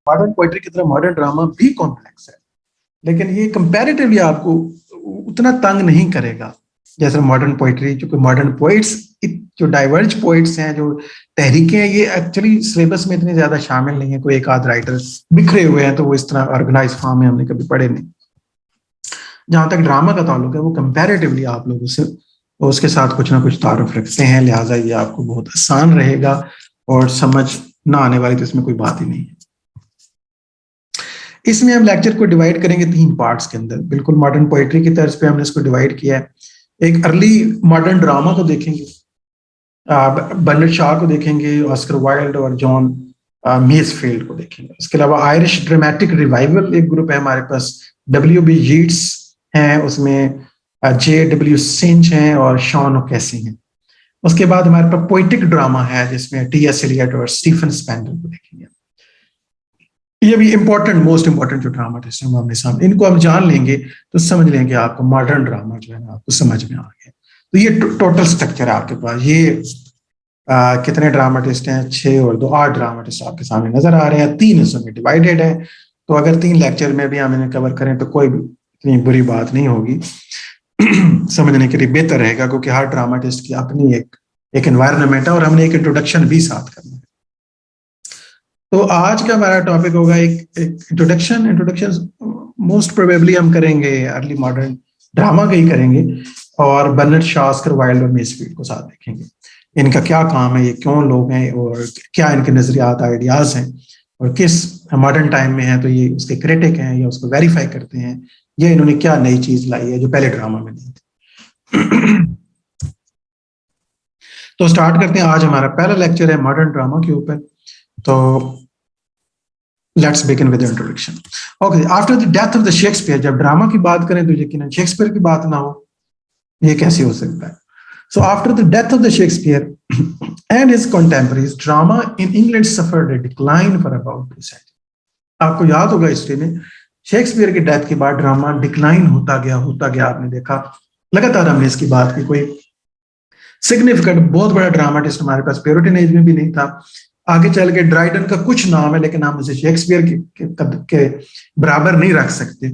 Modern poetry की तरह modern drama भी कॉम्प्लेक्स है, लेकिन ये कंपैरेटिवली आपको उतना तंग नहीं करेगा जैसे मॉडर्न पोइट्री। क्योंकि मॉडर्न पोइट्स, जो डाइवर्ज पोइट्स हैं, जो तहरीकें हैं, ये एक्चुअली सिलेबस में इतनी ज्यादा शामिल नहीं है। कोई एक आध राइटर बिखरे हुए हैं तो वो इस तरह ऑर्गेनाइज फॉर्म में हमने कभी पढ़े नहीं। जहां तक ड्रामा का ताल्लुक है, वो कंपैरेटिवली आप लोग उसके साथ कुछ ना कुछ तारुफ रखते हैं, लिहाजा ये आपको बहुत आसान रहेगा और समझ ना आने वाली तो इसमें कोई बात ही नहीं है। इसमें हम लेक्चर को डिवाइड करेंगे 3 पार्ट्स के अंदर, बिल्कुल मॉडर्न पोइट्री की तर्ज पे हमने इसको डिवाइड किया है। एक अर्ली मॉडर्न ड्रामा को देखेंगे, बर्नार्ड शॉ को देखेंगे, ऑस्कर वाइल्ड और जॉन मेसफील्ड को देखेंगे। उसके अलावा आयरिश ड्रामेटिक रिवाइवल एक ग्रुप है हमारे पास, W.B. यीट्स हैं, उसमें J.W. सिंच हैं और शॉन ओकेसी हैं। उसके बाद हमारे पास पोइटिक ड्रामा है जिसमें T.S. एलियट और स्टीफन स्पेंडल को देखेंगे। ये भी इंपॉर्टेंट, मोस्ट इंपॉर्टेंट जो ड्रामाटिस्ट हैं हमारे सामने, इनको हम जान लेंगे तो समझ लेंगे आपको मॉडर्न ड्रामा जो है ना आपको समझ में आ गया। तो ये टोटल स्ट्रक्चर है आपके पास। ये कितने ड्रामाटिस्ट हैं? 6 और 2 8 ड्रामाटिस्ट आपके सामने नजर आ रहे हैं। 3 हिस्सों में डिवाइडेड है, तो अगर 3 लेक्चर में भी हम इन्हें कवर करें तो कोई इतनी बुरी बात नहीं होगी। समझने के लिए बेहतर रहेगा, क्योंकि हर ड्रामाटिस्ट की अपनी एक एनवायरनमेंट है और हमने एक इंट्रोडक्शन भी साथ करना है। तो आज का हमारा टॉपिक होगा एक इंट्रोडक्शन मोस्ट प्रोबेबली हम करेंगे अर्ली मॉडर्न ड्रामा का ही करेंगे, और बर्नार्ड शॉ, ऑस्कर वाइल्ड और मेसफील्ड को साथ देखेंगे। इनका क्या काम है, ये क्यों लोग हैं और क्या इनके नजरियात आइडियाज हैं, और किस मॉडर्न टाइम में है तो ये उसके क्रिटिक हैं या उसको वेरीफाई करते हैं, या इन्होंने क्या नई चीज लाई है जो पहले ड्रामा में नहीं थी। तो स्टार्ट करते हैं। आज हमारा पहला लेक्चर है मॉडर्न ड्रामा के ऊपर। तो let's begin with introduction. Okay, after the death of the Shakespeare, जब ड्रामा की बात करें तो यकीनन शेक्सपियर की बात ना हो, ये कैसे हो सकता है? So after the death of the Shakespeare and his contemporaries, drama in England suffered a decline for about 2 century. आपको याद होगा हिस्ट्री में शेक्सपियर की डेथ के बाद ड्रामा डिक्लाइन होता गया। आपने देखा लगातार हमने इसकी बात की, कोई सिग्निफिकेंट बहुत बड़ा ड्रामाटिस्ट हमारे पास प्यूरिटन एज में भी नहीं था। आगे चल के ड्राइडन का कुछ नाम है, लेकिन हम उसे शेक्सपियर के बराबर नहीं रख सकते।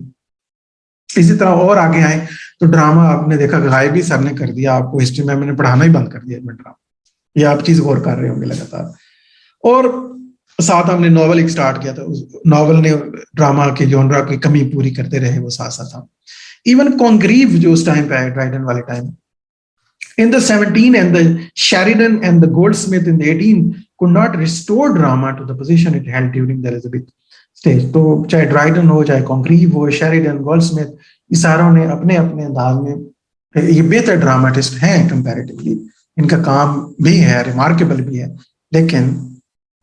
इसी तरह और आगे आए तो ड्रामा आपने देखा गायब ही सबने कर दिया। आपको हिस्ट्री में मैंने पढ़ाना ही बंद कर दिया ड्रामा, ये आप चीज गौर कर रहे होंगे लगातार। और साथ हमने नॉवल एक स्टार्ट किया था, नॉवल ने ड्रामा के जॉनरा की कमी पूरी करते रहे, वो साथ साथ था। इवन कॉन्ग्रीव जो उस टाइम पे आया, ड्राइडन वाले time, in the 17 and the Sheridan and the Goldsmith in the 18 could not restore drama to the position it held during the Elizabeth stage. तो चाहे ड्राइडन हो, चाहे कॉन्ग्रीव हो, शेरिडन, गोल्डस्मिथ, ये सारों ने अपने अपने अंदाज में ये बेहतर ड्रामाटिस्ट हैं कंपैरेटिवली। इनका काम भी है, रिमार्केबल भी है, लेकिन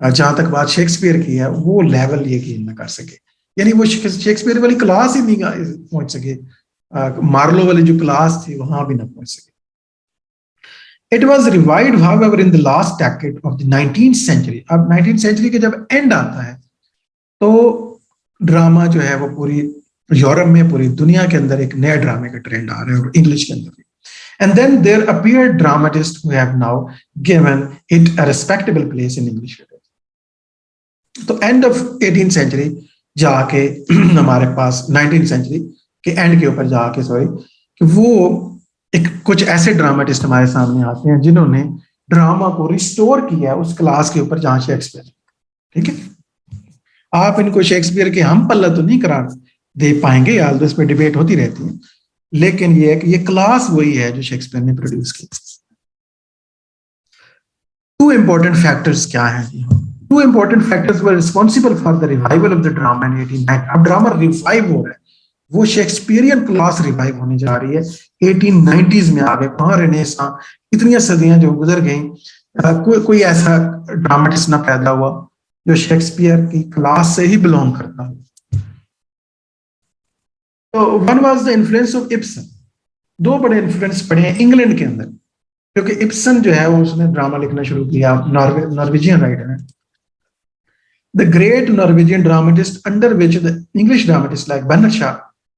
जहां तक बात शेक्सपियर की है वो लेवल ये गेन न कर सके, यानी वो शेक्सपियर वाली क्लास ही नहीं पहुंच सके, मार्लो वाली जो क्लास थी वहां भी ना पहुंच सके। It was revived, however, in the last decade of the 19th century. अब 19th century के जब एंड आता है तो ड्रामा जो है वो पूरी यूरोप में, पूरी दुनिया के अंदर एक नया ड्रामे का ट्रेंड आ रहा है, और इंग्लिश के अंदर भी। And then there appeared dramatists who have now given it a respectable place in English literature. तो एंड ऑफ 18th century जाके हमारे पास 19th century के एंड के ऊपर जाके कि वो एक कुछ ऐसे ड्रामाटिस्ट हमारे सामने आते हैं जिन्होंने ड्रामा को रिस्टोर किया उस क्लास के ऊपर जहां शेक्सपियर, ठीक है। आप इनको शेक्सपियर के हम पल्ला तो नहीं करा दे पाएंगे, यार इस पर डिबेट होती रहती है, लेकिन ये है कि ये क्लास वही है जो शेक्सपियर ने प्रोड्यूस की। 2 इंपॉर्टेंट फैक्टर्स क्या हैं? 2 important factors were responsible for the revival of the drama इन 1890। अब ड्रामा रिवाइव हो रहा है, वो शेक्सपियरियन क्लास रिवाइव होने जा रही है। 1890s में आ गए, वहां रेनेसां, इतनी सदियां जो गुजर गई, कोई ऐसा ड्रामेटिस्ट ना पैदा हुआ जो शेक्सपियर की क्लास से ही बिलोंग करता हो। तो one was the influence of Ibsen. 2 बड़े इन्फ्लुएंस पड़े हैं इंग्लैंड के अंदर, क्योंकि इब्सन जो है वो उसने ड्रामा लिखना शुरू किया, नॉर्वेजियन राइटर है। The great Norwegian dramatist under which the English dramatist like Bernard Shaw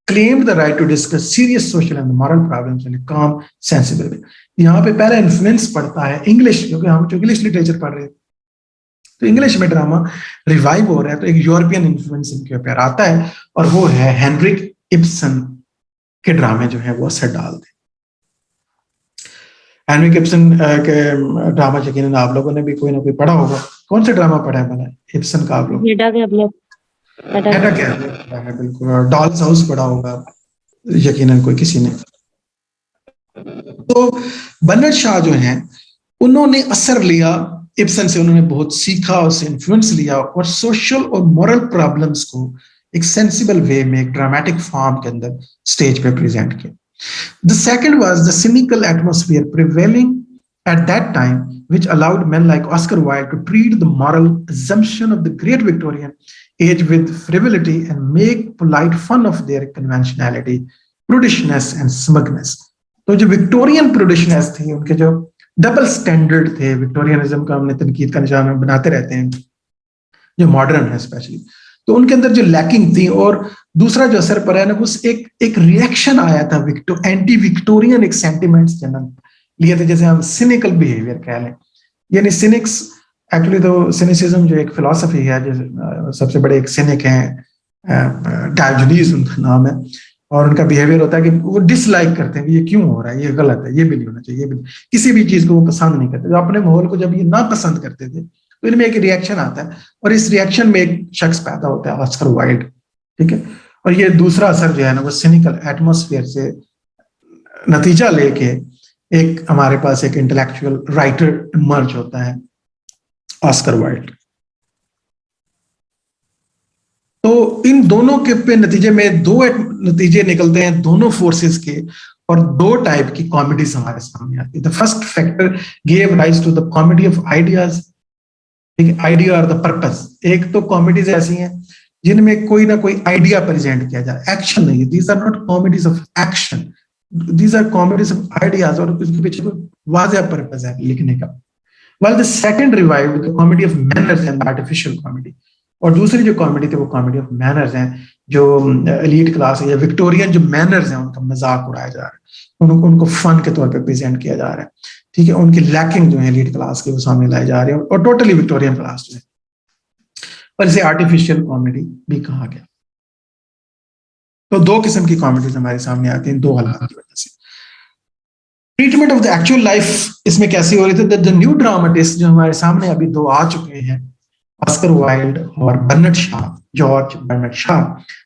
claimed the right to discuss serious social and moral problems in a calm, sensible way. यहाँ पे पहला इन्फ्लुएंस पड़ता है English, क्योंकि हम जो English literature पढ़ रहे हैं तो इंग्लिश में ड्रामा रिवाइव हो रहा है, तो एक यूरोपियन इन्फ्लुएंस इनके ऊपर आता है, और वो है हेनरिक इब्सन के ड्रामे जो है वो असर डालते हैं। हेनरिक इब्सन के ड्रामा यकीनन आप लोगों ने भी कोई ना कोई पढ़ा होगा। कौन सा ड्रामा पढ़ा है भला इब्सन का आप लोग? हेडा कैम्पलेट। हेडा कैम्पलेट पढ़ा है, बिल्कुल। और डॉल्स हाउस पढ़ा होगा यकीनन कोई किसी ने। तो बर्नार्ड शॉ जो हैं उन्होंने असर लिया इब्सन से, उन्होंने बहुत सीखा, उससे इन्फ्लुएंस लिया, और सोशल और मॉरल प्रॉब्लम्स को एक सेंसिबल वे में, एक ड्रामेटिक फॉर्म के अंदर स्टेज पे प्रेजेंट किया। The second was the cynical atmosphere prevailing at that time, which allowed men like Oscar Wilde to treat the moral assumption of the great Victorian age with frivolity and make polite fun of their conventionality, prudishness and smugness. तो जो Victorian प्रूडिशनेस थी, उनके जो double standard थे, Victorianism का हमने तनकीद का निशान बनाते रहते हैं जो मॉडर्न है स्पेशली, तो उनके अंदर जो लैकिंग थी, और दूसरा जो असर पड़ा है ना, उस एक रिएक्शन आया था एंटी विक्टोरियन एक सेंटिमेंट्स जन्म लिए थे, जैसे हम सिनिकल बिहेवियर कह लें। यानी सिनिक्स, एक्चुअली तो सिनिसिज्म जो एक फिलॉसफी है, जो सबसे बड़े एक सिनिक हैं डायोजनीज उनका नाम है, और उनका बिहेवियर होता है कि वो डिसलाइक करते हैं कि ये क्यों हो रहा है, ये गलत है, ये भी नहीं होना चाहिए, ये भी किसी भी चीज को वो पसंद नहीं करते। जो अपने माहौल को जब ये ना पसंद करते थे, तो इनमें एक रिएक्शन आता है, और इस रिएक्शन में एक शख्स पैदा होता है ऑस्कर वाइल्ड, ठीक है। और ये दूसरा असर जो है ना, वो सिनिकल एटमॉस्फेयर से नतीजा लेके एक हमारे पास एक इंटेलेक्चुअल राइटर इमर्ज होता है, ऑस्कर वाइल्ड। तो इन दोनों के पे नतीजे में दो नतीजे निकलते हैं दोनों फोर्सेस के, और दो टाइप की कॉमेडीज हमारे सामने आती है। The first factor gave rise to the comedy of ideas, idea और द पर्पस। एक तो कॉमेडीज ऐसी हैं जिनमें कोई ना कोई आइडिया प्रेजेंट किया जाए, एक्शन नहीं, these are not comedies of action, these are comedies of ideas, और उसके पीछे कोई वाज़ेह पर्पस है लिखने का। While the second revived the comedy of manners and artificial comedy, और दूसरी जो कॉमेडी थी वो कॉमेडी ऑफ मैनर्स हैं, जो एलीट क्लास है या विक्टोरियन जो मैनर्स हैं उनका मजाक उड़ाया जा रहा है, उनको फन के तौर पे प्रेजेंट किया जा रहा है, ठीक है। उनकी लैकिंग जो है एलीट क्लास के वो सामने लाए जा रहे हैं, और टोटली विक्टोरियन क्लास जो है, और इसे आर्टिफिशियल कॉमेडी भी कहा गया। तो दो किस्म की कॉमेडीज हमारे सामने आती हैं दो हालात की वजह से। Treatment of the actual life इसमें कैसी हो रही थी? द न्यू ड्रामेटिस्ट जो हमारे सामने अभी दो आ चुके हैं, ऑस्कर वाइल्ड और Bernard Shaw, George Bernard Shaw.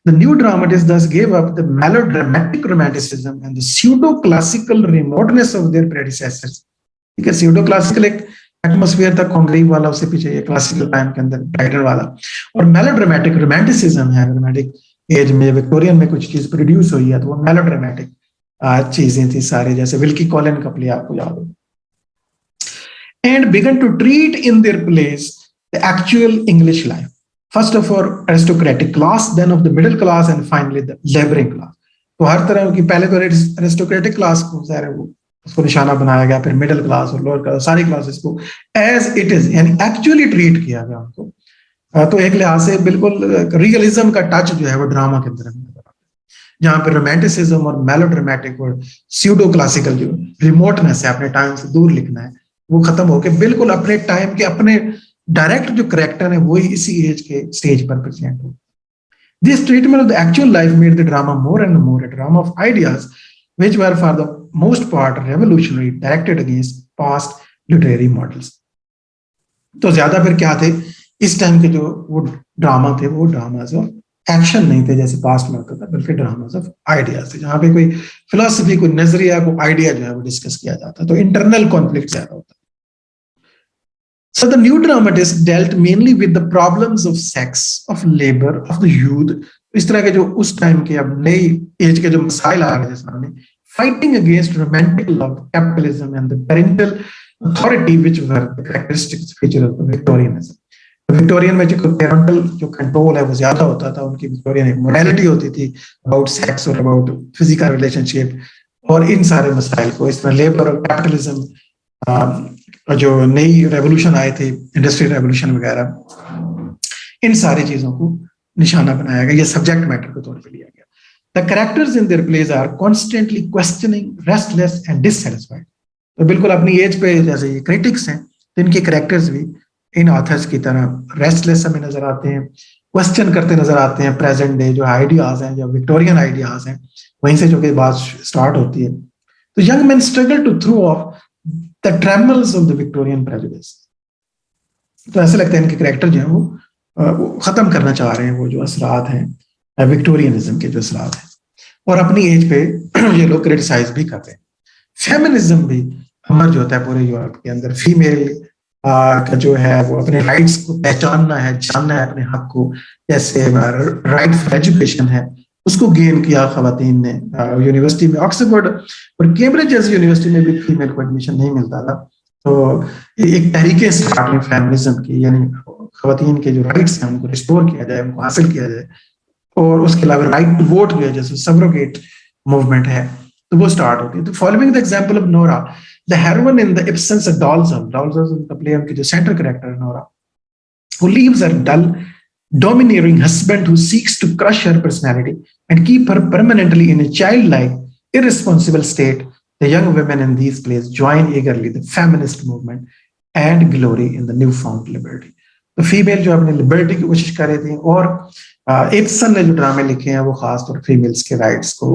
The new dramatist thus gave up the melodramatic romanticism and the pseudo classical remoteness of their predecessors। ठीक है, pseudo classical एक एटमॉस्फेयर था कॉन्ग्रीव वाला, उससे पीछे ये क्लासिकल टाइम के अंदर ब्राइडर वाला, और मेलोड्रामेटिक रोमांटिसिज्म है, रोमांटिक एज में विक्टोरियन में कुछ चीज प्रोड्यूस हुई है, तो वो मेलोड्रामेटिक चीजें थी सारे, जैसे विल्की कॉलिन का प्ले आपको याद हो। And began to treat in their place the actual English life, first of all aristocratic class, then of the middle class, and finally the labouring class. तो हर तरह की, पहले तो एरिस्टोक्रेटिक क्लास को वो उसको निशाना बनाया गया, फिर मिडिल क्लास और लोअर क्लास, सारी क्लासेस को एज इट इज यानी एक्चुअली ट्रीट किया गया उनको। तो एक लिहाज से बिल्कुल रियलिज्म का टच जो है वो ड्रामा के अंदर, जहां पर रोमांटिसिज्म और मेलोड्रामेटिक और स्यूडो क्लासिकल जो रिमोटनेस है, अपने टाइम से दूर लिखना है, वो खत्म होकर बिल्कुल अपने टाइम के अपने डायरेक्ट जो करेक्टर है वही इसी एज के स्टेज पर प्रेजेंट हो। This treatment of the actual life made the drama more and more a drama of ideas which were for the most part revolutionary, directed against past literary models। तो ज्यादा फिर क्या थे इस time के जो वो ड्रामा थे, वो ड्रामाज ऑफ एक्शन नहीं थे जैसे पास्ट में होता था, बल्कि ड्रामाज ऑफ आइडियाज थे, जहां पे कोई फिलोसफी, कोई नजरिया, कोई आइडिया जो है वो डिस्कस किया जाता, तो इंटरनल कॉन्फ्लिक्ट ज्यादा होता। So the new dramatist dealt mainly with the problems of sex, of labor, of the youth। इस तरह के जो उस टाइम के अब नई एज के जो मसाइल आ गए सामने, fighting against romantic love, capitalism and the parental authority which were the characteristic feature of the Victorianism। Victorian में जो पेरेंटल जो कंट्रोल है वो ज्यादा होता था, उनकी विक्टोरियन एक मोरालिटी होती थी अबाउट सेक्स और अबाउट फिजिकल रिलेशनशिप, और इन सारे मसाइल को, इस तरह लेबर और कैपिटलिज्म, जो नई रेवोल्यूशन आए थे, इंडस्ट्रियल रेवोल्यूशन वगैरह, इन सारी चीजों को निशाना बनाया गया, ये सब्जेक्ट मैटर के तौर पे लिया गया। The characters in their plays are constantly questioning, restless and dissatisfied. तो बिल्कुल अपनी एज पे जैसे ये क्रिटिक्स हैं, तो इनके कैरेक्टर्स भी इन ऑथर्स की तरह रेस्टलेस हमें नजर आते हैं, क्वेश्चन करते नजर आते हैं प्रेजेंट डे जो आइडियाज हैं, जो विक्टोरियन आइडियाज हैं, वहीं से जो कि बात स्टार्ट होती है। तो young man struggle to throw off the trammels of the Victorian prejudice. तो ऐसे लगता है इनके कैरेक्टर जो है वो खत्म करना चाह रहे हैं वो जो असरात हैं विक्टोरियनिज्म के जो असरात हैं, और अपनी एज पे ये लोग क्रिटिसाइज भी करते हैं। फेमिनिज्म भी इमर्ज होता है पूरे यूरोप के अंदर। फीमेल का जो है वो अपने राइट्स को पहचानना है, जानना है अपने हक को, जैसे राइट फॉर एजुकेशन है उसको गेन किया खवातीन ने। यूनिवर्सिटी में ऑक्सफोर्ड और कैम्ब्रिज जैसी यूनिवर्सिटी में भी फीमेल को एडमिशन नहीं मिलता था। तो एक तरीके से फेमिनिज्म की, यानी खवातीन के जो राइट्स हैं उनको रिस्टोर किया जाए, उनको हासिल किया जाए, और उसके अलावा राइट टू वोट जो है जैसे सब्रोगेट मूवमेंट है तो वो स्टार्ट होती है। तो following the example of Nora the heroine in the Ibsen's of Doll's का प्ले उनकी जो सेंटर कैरेक्टर है Nora, who leaves her dull domineering husband who seeks to crush her personality and keep her permanently in a childlike irresponsible state. The young women in these plays join eagerly the feminist movement and glory in the newfound liberty. तो female जो अपनी liberty की कोशिश कर रही थी, और Ibsen ने जो ड्रामे लिखे हैं वो खासतौर फीमेल्स के राइट्स को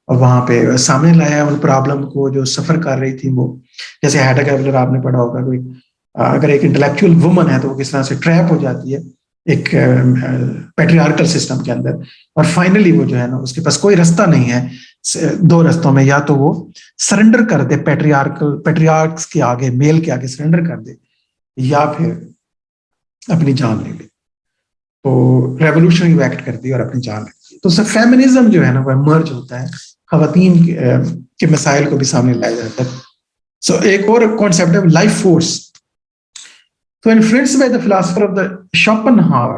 वहां पे सामने लाया, उन प्रॉब्लम को जो सफर कर रही थी वो, जैसे हैडा गैबलर आपने पढ़ा होगा, कोई अगर एक इंटेलेक्चुअल वुमन है तो वो किस तरह से ट्रैप हो जाती है एक पैट्रियार्कल सिस्टम के अंदर, और फाइनली वो जो है ना उसके पास कोई रास्ता नहीं है दो रास्तों में, या तो वो सरेंडर कर दे पैट्रियार्क्स के आगे, मेल के आगे सरेंडर कर दे, या फिर अपनी जान ले ले। तो रेवोल्यूशनरी एक्ट करती है और अपनी जान लेती है। तो सब फेमिनिज्म जो है ना वो मर्ज होता है, खवातीन के मसाइल को भी सामने लाया जाता है। सो एक और कॉन्सेप्ट है life force. So influenced by the philosopher of the Schopenhauer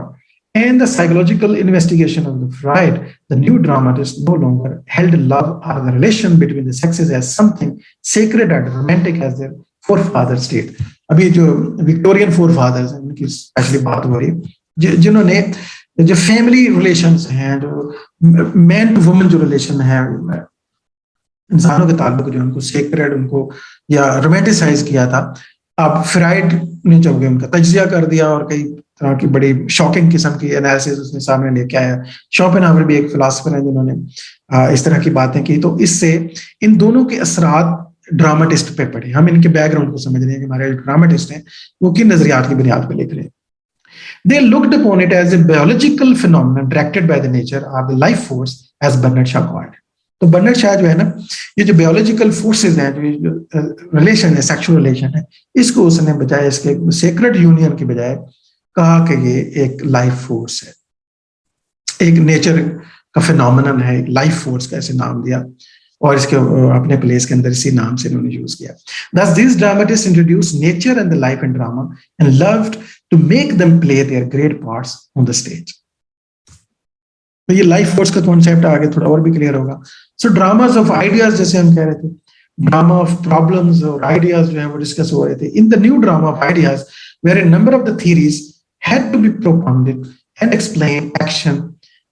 and the psychological investigation of the Freud, the new dramatist no longer held love or the relation between the sexes as something sacred and romantic as their forefathers did. अभी जो Victorian forefathers हैं उनकी specially बात हो रही है, जिन्होंने जो फैमिली रिलेशंस हैं, जो मैन टू वुमन जो रिलेशन है इंसानों के ताल्लुक, जो उनको सेक्रेड उनको या रोमांटिसाइज किया था, अब फ्राइड ने जब उनका तजिया कर दिया और कई तरह की बड़ी शॉकिंग किस्म की एनालिसिस उसने सामने लेके आया। शोपेनहावर भी एक फिलोसोफर है जिन्होंने इस तरह की बातें की। तो इससे इन दोनों के असरात ड्रामाटिस्ट पे पड़े। हम इनके बैकग्राउंड को समझ रहे हैं कि हमारे ड्रामाटिस्ट हैं वो किन नजरियात की बुनियाद पर लिख रहे हैं। They looked upon it as a biological phenomenon directed by the nature of the life force, as Bernard Shaw called it. तो बर्नार्ड शॉ जो है ना, ये जो बायोलॉजिकल फोर्सेस हैं, जो रिलेशन है, सेक्सुअल रिलेशन है, इसको उसने बजाय इसके सेक्रेट यूनियन के बजाय कहा कि ये एक लाइफ फोर्स है, एक नेचर का फिनोमेनन है, एक लाइफ फोर्स का ऐसे नाम दिया, और इसके अपने प्लेस के अंदर इसी नाम से इन्होंने यूज किया। Thus these dramatists introduced nature and the life in drama and loved to make them play their great parts on the stage. तो ये लाइफ फोर्स का कॉन्सेप्ट आगे थोड़ा और भी क्लियर होगा। सो ड्रामास ऑफ आइडियाज, जैसे हम कह रहे थे, ड्रामा ऑफ प्रॉब्लम्स और आइडियाज जो है वो डिस्कस हो रहे थे। In the new drama of ideas were a number of the theories had to be propounded and explained, action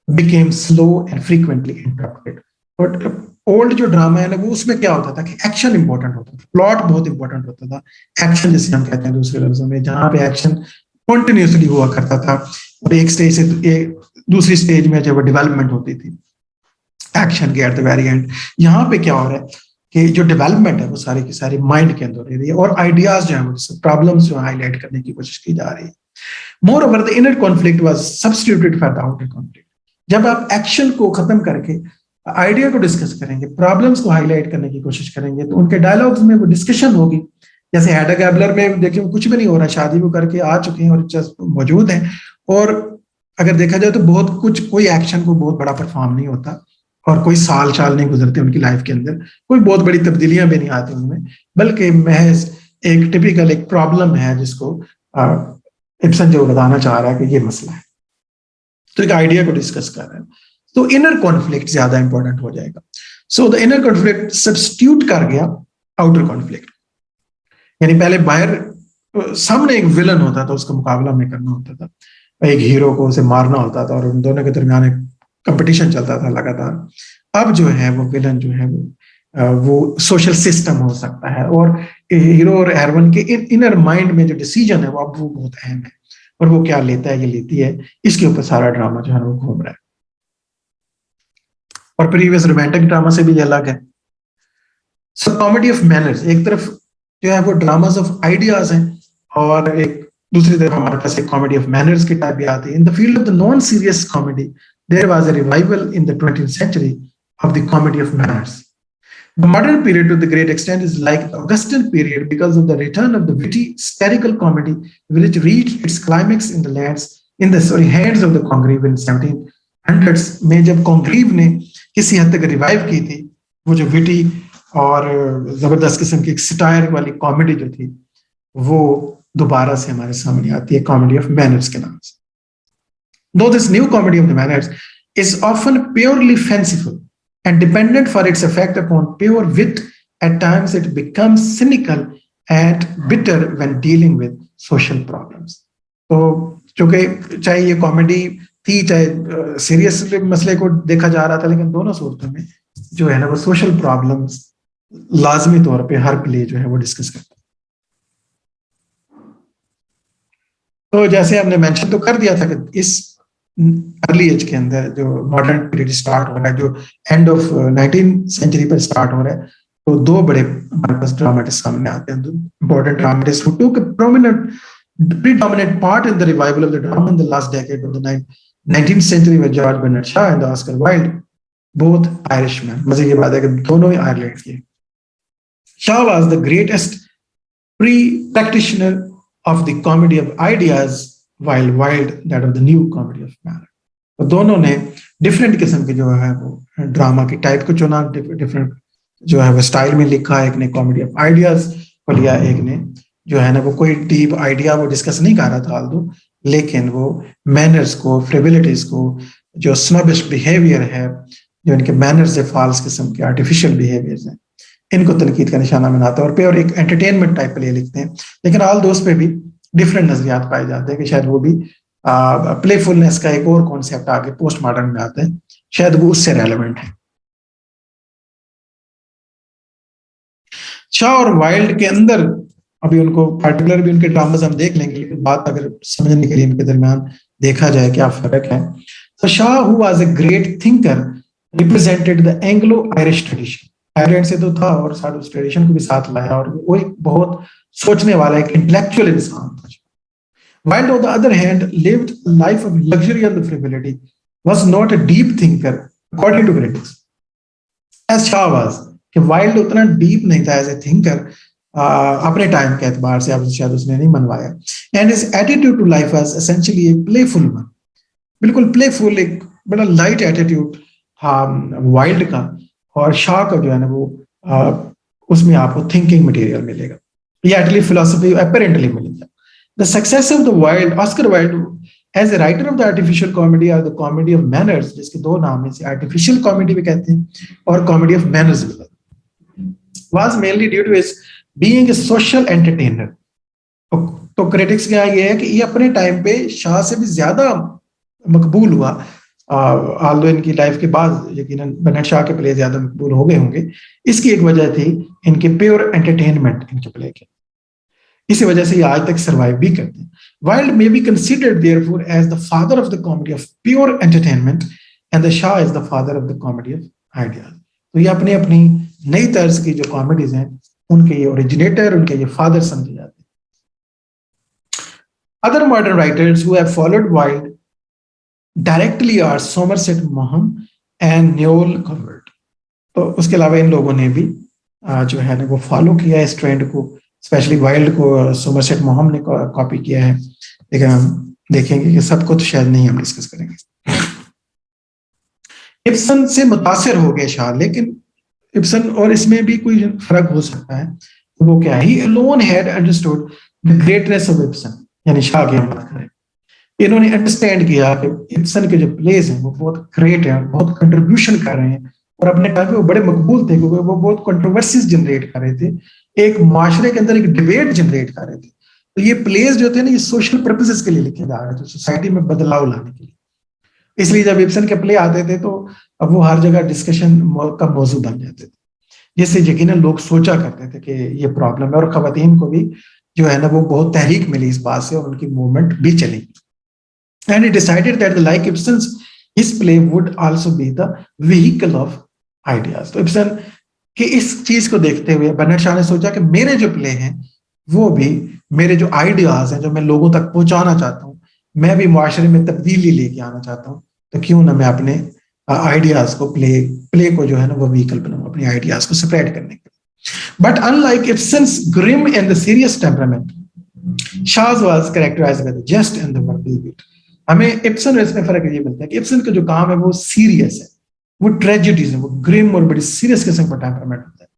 became slow and frequently interrupted. But old जो drama है ना वो उसमें क्या होता था कि एक्शन इंपॉर्टेंट होता था, प्लॉट बहुत इंपॉर्टेंट होता था, एक्शन जिसे हम कहते हैं दूसरे लफ्जों में, जहां पे एक्शन कॉन्टिन्यूसली हुआ करता था, और एक स्टेज से दूसरी स्टेज में जब डेवलपमेंट होती थी, एक्शन के एट द वेरी एंड। यहाँ पे क्या हो रहा है कि जो डेवलपमेंट है वो सारी की सारी माइंड के अंदर हो रही है, और आइडियाज जो है वो प्रॉब्लम्स जो हाईलाइट करने की कोशिश की जा रही है। More over the inner conflict was substituted for the outer conflict. जब आप एक्शन को खत्म करके आइडिया को डिस्कस करेंगे, प्रॉब्लम्स को हाईलाइट करने की कोशिश करेंगे, तो उनके डायलॉग्स में वो डिस्कशन होगी। जैसे हैडा गैबलर में देखिए कुछ भी नहीं हो रहा, शादी वो करके आ चुके हैं और जस्ट मौजूद हैं, और अगर देखा जाए तो बहुत कुछ, कोई एक्शन को बहुत बड़ा परफॉर्म नहीं होता, और कोई साल नहीं गुजरते उनकी लाइफ के अंदर, कोई बहुत बड़ी तब्दीलियां भी नहीं आती उनमें, बल्कि महज एक टिपिकल एक प्रॉब्लम है जिसको इब्सन जो बताना चाह रहा है कि ये मसला है, तो एक आइडिया को डिस्कस कर रहे हैं। तो इनर कॉन्फ्लिक्ट ज्यादा इंपॉर्टेंट हो जाएगा। So the inner conflict substitute कर गया आउटर कॉन्फ्लिक्ट, यानी पहले बाहर सामने एक विलन होता था, उसका मुकाबला में करना होता था, एक हीरो को उसे मारना होता था, और उन दोनों के दरमियान एक कंपटीशन चलता था लगातार। अब जो है वो विलन जो है वो वो सोशल सिस्टम हो सकता है, और हीरो और हेरोइन के इनर माइंड में जो डिसीजन है वो अब वो बहुत अहम है, और वो क्या लेता है, ये लेती है, इसके ऊपर सारा ड्रामा जो है वो घूम रहा है। और प्रीवियस रोमांटिक ड्रामा से भी ये अलग है। सो कॉमेडी ऑफ मैनर्स, एक तरफ जो है वो ड्रामास ऑफ आइडियाज हैं, और एक दूसरी तरफ हमारे पास एक कॉमेडी ऑफ मैनर्स की टाइप भी आती है। In the field of the non serious comedy there was a revival in the 20th century of the comedy of manners. The modern period, to the great extent, is like the Augustan period because of the return of the witty satirical comedy, which reached its climax in the hands of the Congreve in 1700s में, जब Congreve ने किसी हद तक revive की थी वो जो विटी और जबरदस्त किस्म की सटायर वाली कॉमेडी जो थी, वो दोबारा से हमारे सामने आती है कॉमेडी ऑफ मैनर्स के नाम से। Though this new comedy of the manners is often purely fanciful and dependent for its effect upon pure wit, at times it becomes cynical and bitter when dealing with social problems. तो चूंकि चाहे ये comedy थी, चाहे serious मसले को देखा जा रहा था, लेकिन दोनों सूरतों में जो है ना वो सोशल प्रॉब्लम्स लाजमी तौर पे हर प्ले जो है वो डिस्कस करता है। तो जैसे हमने मेंशन तो कर दिया था कि इस अर्ली एज के अंदर जो मॉडर्न पीरियड स्टार्ट हो रहा है, जो एंड ऑफ 19th सेंचुरी पर स्टार्ट हो रहा है, तो दो बड़े हमारे पास ड्रामेटिस्ट सामने आते हैं, important dramatist who took a predominant part in the revival of the drama in the last decade of the 19th century were George Bernard Shaw and Oscar Wilde, both Irishmen. मजे की बात है कि दोनों ही Ireland के। Shaw was the greatest practitioner of the comedy of ideas, while Wilde that of the new comedy of manner. तो दोनों ने डिफरेंट किस्म के जो है वो ड्रामा की टाइप को चुना, डिफरेंट जो है वो स्टाइल में लिखा। एक ने कॉमेडी ऑफ आइडियाज को लिया, एक ने जो है ना वो कोई डीप आइडिया वो डिस्कस नहीं कर रहा था आल्दो, लेकिन वो मैनर्स को, फ्रिविलिटीज को, जो स्नोबिश बिहेवियर है, जो इनके मैनर्स है, फॉल्स किस्म के आर्टिफिशियल बिहेवियर्स हैं, इनको तनकीद का निशाना बनाता है और प्योर एक एंटरटेनमेंट टाइप प्ले लिखते हैं। लेकिन ऑल दोस्त पे भी डिफरेंट नजरियात पाए जाते हैं कि शायद वो भी प्लेफुलनेस का एक और कॉन्सेप्ट आगे पोस्ट मॉडर्न में आता है, शायद वो उससे रेलेवेंट है। शॉ और वाइल्ड के अंदर अभी उनको पर्टिकुलर भी उनके ड्रामास हम देख लेंगे, लेकिन बात अगर समझने के लिए इनके दरमियान देखा जाए क्या फर्क है, तो Shaw who was a great thinker represented the Anglo Irish tradition. Ireland से तो था और साथ उस ट्रेडिशन को भी साथ लाया, और वो एक बहुत सोचने वाला एक इंटेलेक्चुअल इंसान था। Wilde, on the other hand, lived a life of luxury and frivolity, was not a deep thinker, according to critics, as Shaw was. कि Wilde उतना deep नहीं था as a thinker, अपने टाइम के एतबार से, अब शायद उसने नहीं मनवाया। And his attitude to life was essentially a playful one, बिल्कुल playful, एक बड़ा light attitude था Wilde का, और Shaw का जो है ना वो उसमें आपको thinking material मिलेगा, या एटलीस्ट फिलोसफी अपेरेंटली मिलेगा। The success of the Wilde, Oscar Wilde, as a writer of the artificial comedy or the comedy of manners, जिसके दो नाम हैं, artificial comedy भी कहते हैं और comedy of manners भी कहते हैं, was mainly due to his being a social entertainer. तो क्रिटिक्स का ये है कि ये अपने टाइम पे शाह से भी ज्यादा मकबूल हुआ, आल्दो इनकी लाइफ के बाद यकीनन बर्नार्ड शॉ के प्ले ज्यादा मकबूल हो गए होंगे। इसकी एक वजह थी इनके प्योर एंटरटेनमेंट इनके प्ले के, इसी वजह से ये आज तक सरवाइव भी करते हैं। Wilde may be considered therefore as the father of the comedy of pure entertainment and the Shaw is the father of the comedy of ideas. तो ये अपनी अपनी नई तर्ज की जो कॉमेडीज हैं उनके ये ओरिजिनेटर, उनके ये फादर समझे जाते हैं। Other modern writers who have followed Wilde directly are Somerset Maugham and Newell Coward. तो उसके अलावा इन लोगों ने भी जो है ना वो फॉलो किया है इस ट्रेंड को, स्पेशली वाइल्ड को सोमरसेट मोहम ने कॉपी किया है, लेकिन हम देखेंगे कि सबको तो शायद नहीं हम डिस्कस करेंगे। इब्सन से मुतासिर हो गए शाह, लेकिन इब्सन और इसमें भी कोई फर्क हो सकता है, तो वो क्या है, ही alone had understood the greatness of Ibsen, यानी शाह की हम बात करें, इन्होंने अंडरस्टैंड किया कि इब्सन के जो प्लेज हैं वो बहुत ग्रेट हैं, बहुत कंट्रीब्यूशन कर रहे हैं, और अपने टाइम पे वो बड़े मकबूल थे क्योंकि वो बहुत कंट्रोवर्सीज जनरेट कर रहे थे, एक माशरे के अंदर एक डिबेट जनरेट कर रहे थे। तो ये प्लेस जो थे ना, ये सोशल पर्पसेस के लिए लिखे जा रहे थे, सोसाइटी में बदलाव लाने के लिए। इसलिए जब इब्सन के प्ले आते थे तो अब वो हर जगह डिस्कशन का मौजू बन जाते थे। जिससे यकीनन लोग सोचा करते थे कि ये प्रॉब्लम है, और खवातीन को भी जो है ना वो बहुत तहरीक मिली इस बात से, और उनकी मूवमेंट भी चली। And he decided that like Ibsen's his play would also be the vehicle of ideas. तो इब्सन कि इस चीज को देखते हुए बर्नार्ड शॉ ने सोचा कि मेरे जो प्ले हैं वो भी मेरे जो आइडियाज हैं जो मैं लोगों तक पहुंचाना चाहता हूँ, मैं भी मुआशरे में तब्दीली लेके आना चाहता हूँ, तो क्यों ना मैं अपने आइडियाज को प्ले को जो है ना वो व्हीकल बनाऊं अपने आइडियाज को स्प्रेड करने के लिए। But unlike Ibsen's grim and the serious temperament, Shaw's was characterized by the jest and the verbal wit। हमें इब्सन और इसमें फर्क ये मिलता है कि इब्सन का जो काम है वो सीरियस है, वो ट्रेजेडीज है, वो ग्रिम और बड़ी सीरियस किस्म का टेम्परामेंट होता है,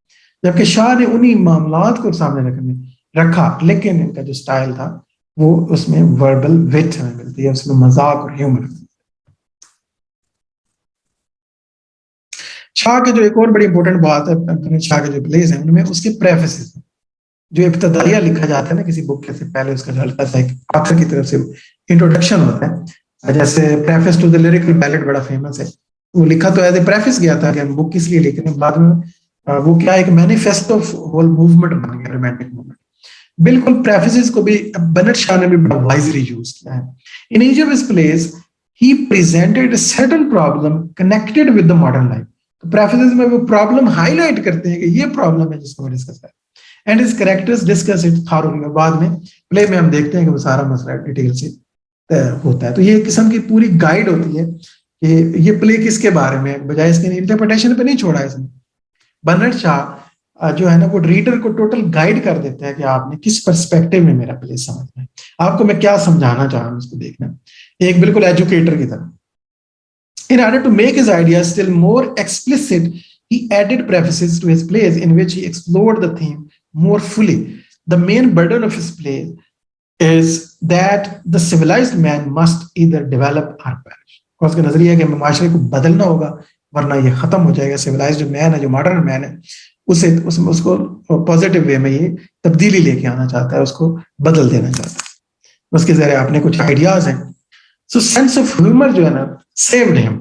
जबकि शाह ने उन्हीं मामलात को सामने रखा, लेकिन इनका जो स्टाइल था वो उसमें वर्बल विट हमें मिलती है, उसमें मजाक और ह्यूमर। शाह के जो एक और बड़ी इंपॉर्टेंट बात है शाह के जो प्लेज हैं उनमें उसके प्रेफेसेस हैं। जो इब्तदाइया लिखा जाता है ना किसी बुक के से पहले, उसका जो हल्का सा एक ऑथर की तरफ से इंट्रोडक्शन होता है, जैसे preface to the lyrical ballad बड़ा फेमस है, वो लिखा तो एज ए प्रेफेस गया था कि हम बुक किस लिए लिख रहे हैं, बाद में वो क्या एक मैनिफेस्टो ऑफ होल मूवमेंट बन गया, रोमांटिक मूवमेंट। बिल्कुल प्रेफेसेस को भी बर्नार्ड शॉ ने भी बड़ा वाइजली यूज किया है। In each of his plays he presented a certain problem connected with the modern life. तो प्रेफेसेस में वो प्रॉब्लम हाईलाइट करते हैं कि ये प्रॉब्लम है जिसको डिस्कस करें, and his characters discuss it thoroughly. बाद में प्ले में हम देखते हैं कि वो सारा मसला डिटेल से होता है। तो ये किस्म की पूरी गाइड होती है कि ये प्ले किसके बारे में, बजाय इसके इंटरप्रिटेशन पे नहीं छोड़ा इसने। बर्नार्ड शॉ जो है ना वो रीडर को टोटल गाइड कर देता है कि आपने किस पर्सपेक्टिव में मेरा प्ले समझना है, आपको मैं क्या समझाना चाह रहा हूँ उसको देखना, एक बिल्कुल एजुकेटर की तरह। In order to make his ideas still more explicit, he added prefaces to his plays in which he explored the theme more fully. The main burden of his play is that the civilized man must either develop or perish। और उसका नजरिया है कि माशरे को बदलना होगा वरना ये खत्म हो जाएगा। सिविलाइज्ड जो मैन है, जो मॉडर्न मैन है, उसको पॉजिटिव वे में ये तब्दीली लेके आना चाहता है, उसको बदल देना चाहता है। उसके जरिए आपने कुछ आइडियाज हैं। सो सेंस ऑफ ह्यूमर जो है ना saved him।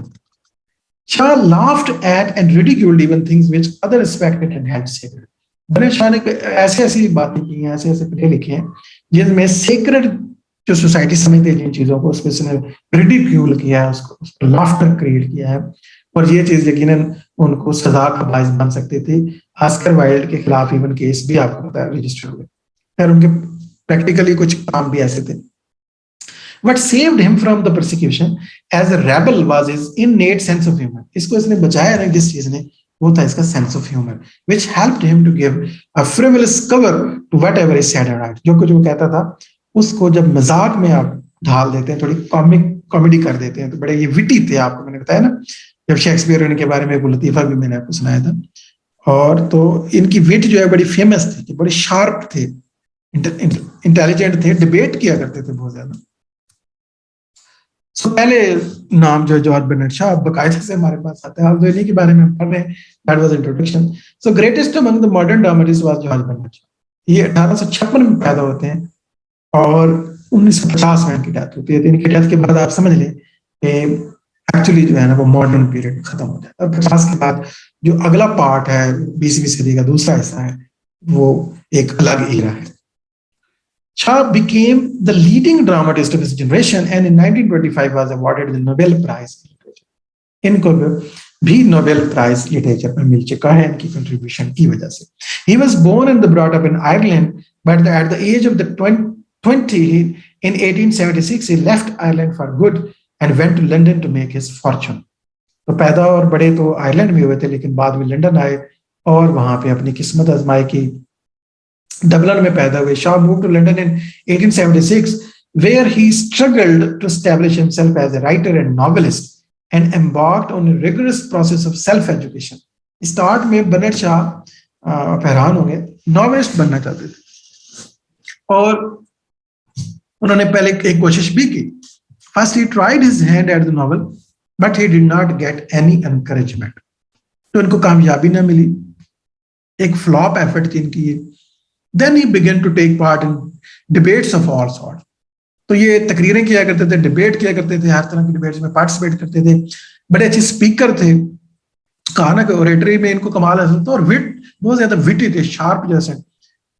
Shah laughed at and ridiculed even things which other respected and held sacred। Bernard Shaw ने ऐसे ऐसी बातें की हैं, ऐसे ऐसे प्ले लिखे हैं जिनमें सेक्रेड जो सोसाइटी समझते हैं जिन चीजों को, उसको उसने रिडिक्यूल किया है, उसको लाफ्टर क्रिएट किया है, और ये चीज यकीनन उनको सजा का बायस बन सकती थी। ऑस्कर वाइल्ड के खिलाफ इवन केस भी आपको पता है रजिस्टर हुए, खैर उनके प्रैक्टिकली कुछ काम भी ऐसे थे। What saved him from the persecution as a rebel was his innate sense of humor। इसको इसने बचाया ना जिस चीज ने, वो था इसका sense of humor, which helped him to give a frivolous cover to whatever he said or wrote। जो कुछ वो कहता था उसको जब मजाक में आप ढाल देते हैं, थोड़ी कॉमेडी कर देते हैं, तो बड़े ये विटी थे। आपको मैंने बताया ना जब शेक्सपियर इनके बारे में एक लतीफा भी मैंने आपको सुनाया था, और तो इनकी विट जो है बड़ी फेमस थी, बड़े शार्प थे, इंटेलिजेंट थे, डिबेट किया करते थे बहुत ज्यादा। So, पहले नाम जो जॉर्ज बर्नार्ड शॉ बकायदे से हमारे पास आता है, आप जो इन्हीं के बारे में पढ़ रहे हैं, that was introduction. So greatest among the modern dramatist was George Bernard Shaw. ये 1856 में पैदा होते हैं और 1950 में इनकी डेथ होती है। तो इनकी डेथ के बाद आप समझ लें कि एक्चुअली जो है ना वो मॉडर्न पीरियड खत्म हो जाता है। और 50 के बाद जो अगला पार्ट है 20वीं सदी का दूसरा हिस्सा है, वो एक अलग एरा है। Shah became the leading dramatist of his generation and in 1925 was awarded the Nobel Prize in Literature। इनको भी नोबेल प्राइज लिटरेचर में मिल चुका है इनकी कंट्रीब्यूशन की वजह से। He was born and brought up in Ireland, but at the age of the 20 in 1876 he left Ireland for good and went to London to make his fortune। तो पैदा और बड़े तो आयरलैंड में हुए थे, लेकिन बाद में लंदन आए और वहां पे अपनी किस्मत आजमाई की। डबलिन में पैदा हुए। Shah moved to London in 1876 where he struggled to establish himself as a writer and novelist and embarked on a rigorous process of self education। Start में बर्नार्ड शॉ हैरान होंगे, नॉवेलिस्ट बनना चाहते थे और उन्होंने पहले एक कोशिश भी की। First he tried his hand at the novel but he did not get any encouragement। तो इनको कामयाबी ना मिली, एक फ्लॉप एफर्ट थी इनकी ये। Then he began to take part in debates of all sorts। तो ये तकरीरें किया करते थे, डिबेट किया करते थे, हर तरह की डिबेट्स में पार्टिसिपेट करते थे, बड़े अच्छे स्पीकर थे, कहा ना कि ओरेटरी में इनको कमाल हासिल था और विट बहुत ज्यादा विटी थे, शार्प जैसे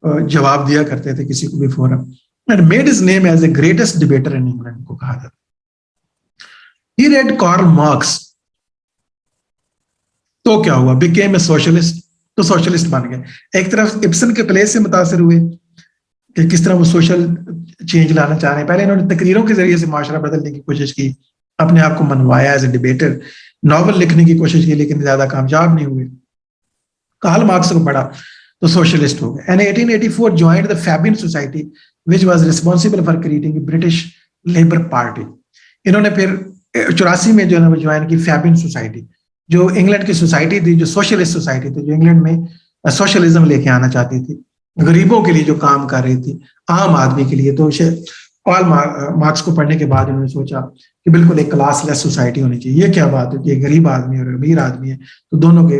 जवाब दिया करते थे किसी को भी forum, and made his name as the greatest debater in England को कहा जाता है। ही रेड कार्ल मार्क्स, तो क्या हुआ, बिकेम ए सोशलिस्ट, तो सोशलिस्ट बन गए। एक तरफ इब्सन के प्ले से मुतासर हुए कि किस तरह वो सोशल चेंज लाना चाह रहे हैं। पहले इन्होंने तकरीरों के जरिए से माशरा बदलने की कोशिश की, अपने आप को मनवाया एज ए डिबेटर, नॉवल लिखने की कोशिश की, लेकिन ज्यादा कामयाब नहीं हुए। कार्ल मार्क्स को पढ़ा तो सोशलिस्ट हो गए। And 1884 joined the Fabian society which was responsible for creating British Labour party. इन्होंने फिर 84 में जो है वो ज्वाइन की फैबियन सोसाइटी, जो इंग्लैंड की सोसाइटी थी, जो सोशलिस्ट सोसाइटी थी, जो इंग्लैंड में सोशलिज्म लेके आना चाहती थी, गरीबों के लिए जो काम कर रही थी, आम आदमी के लिए। तो कार्ल मार्क्स को पढ़ने के बाद उन्होंने सोचा कि बिल्कुल एक क्लासलेस सोसाइटी होनी चाहिए। ये क्या बात है कि गरीब आदमी और अमीर आदमी है, तो दोनों के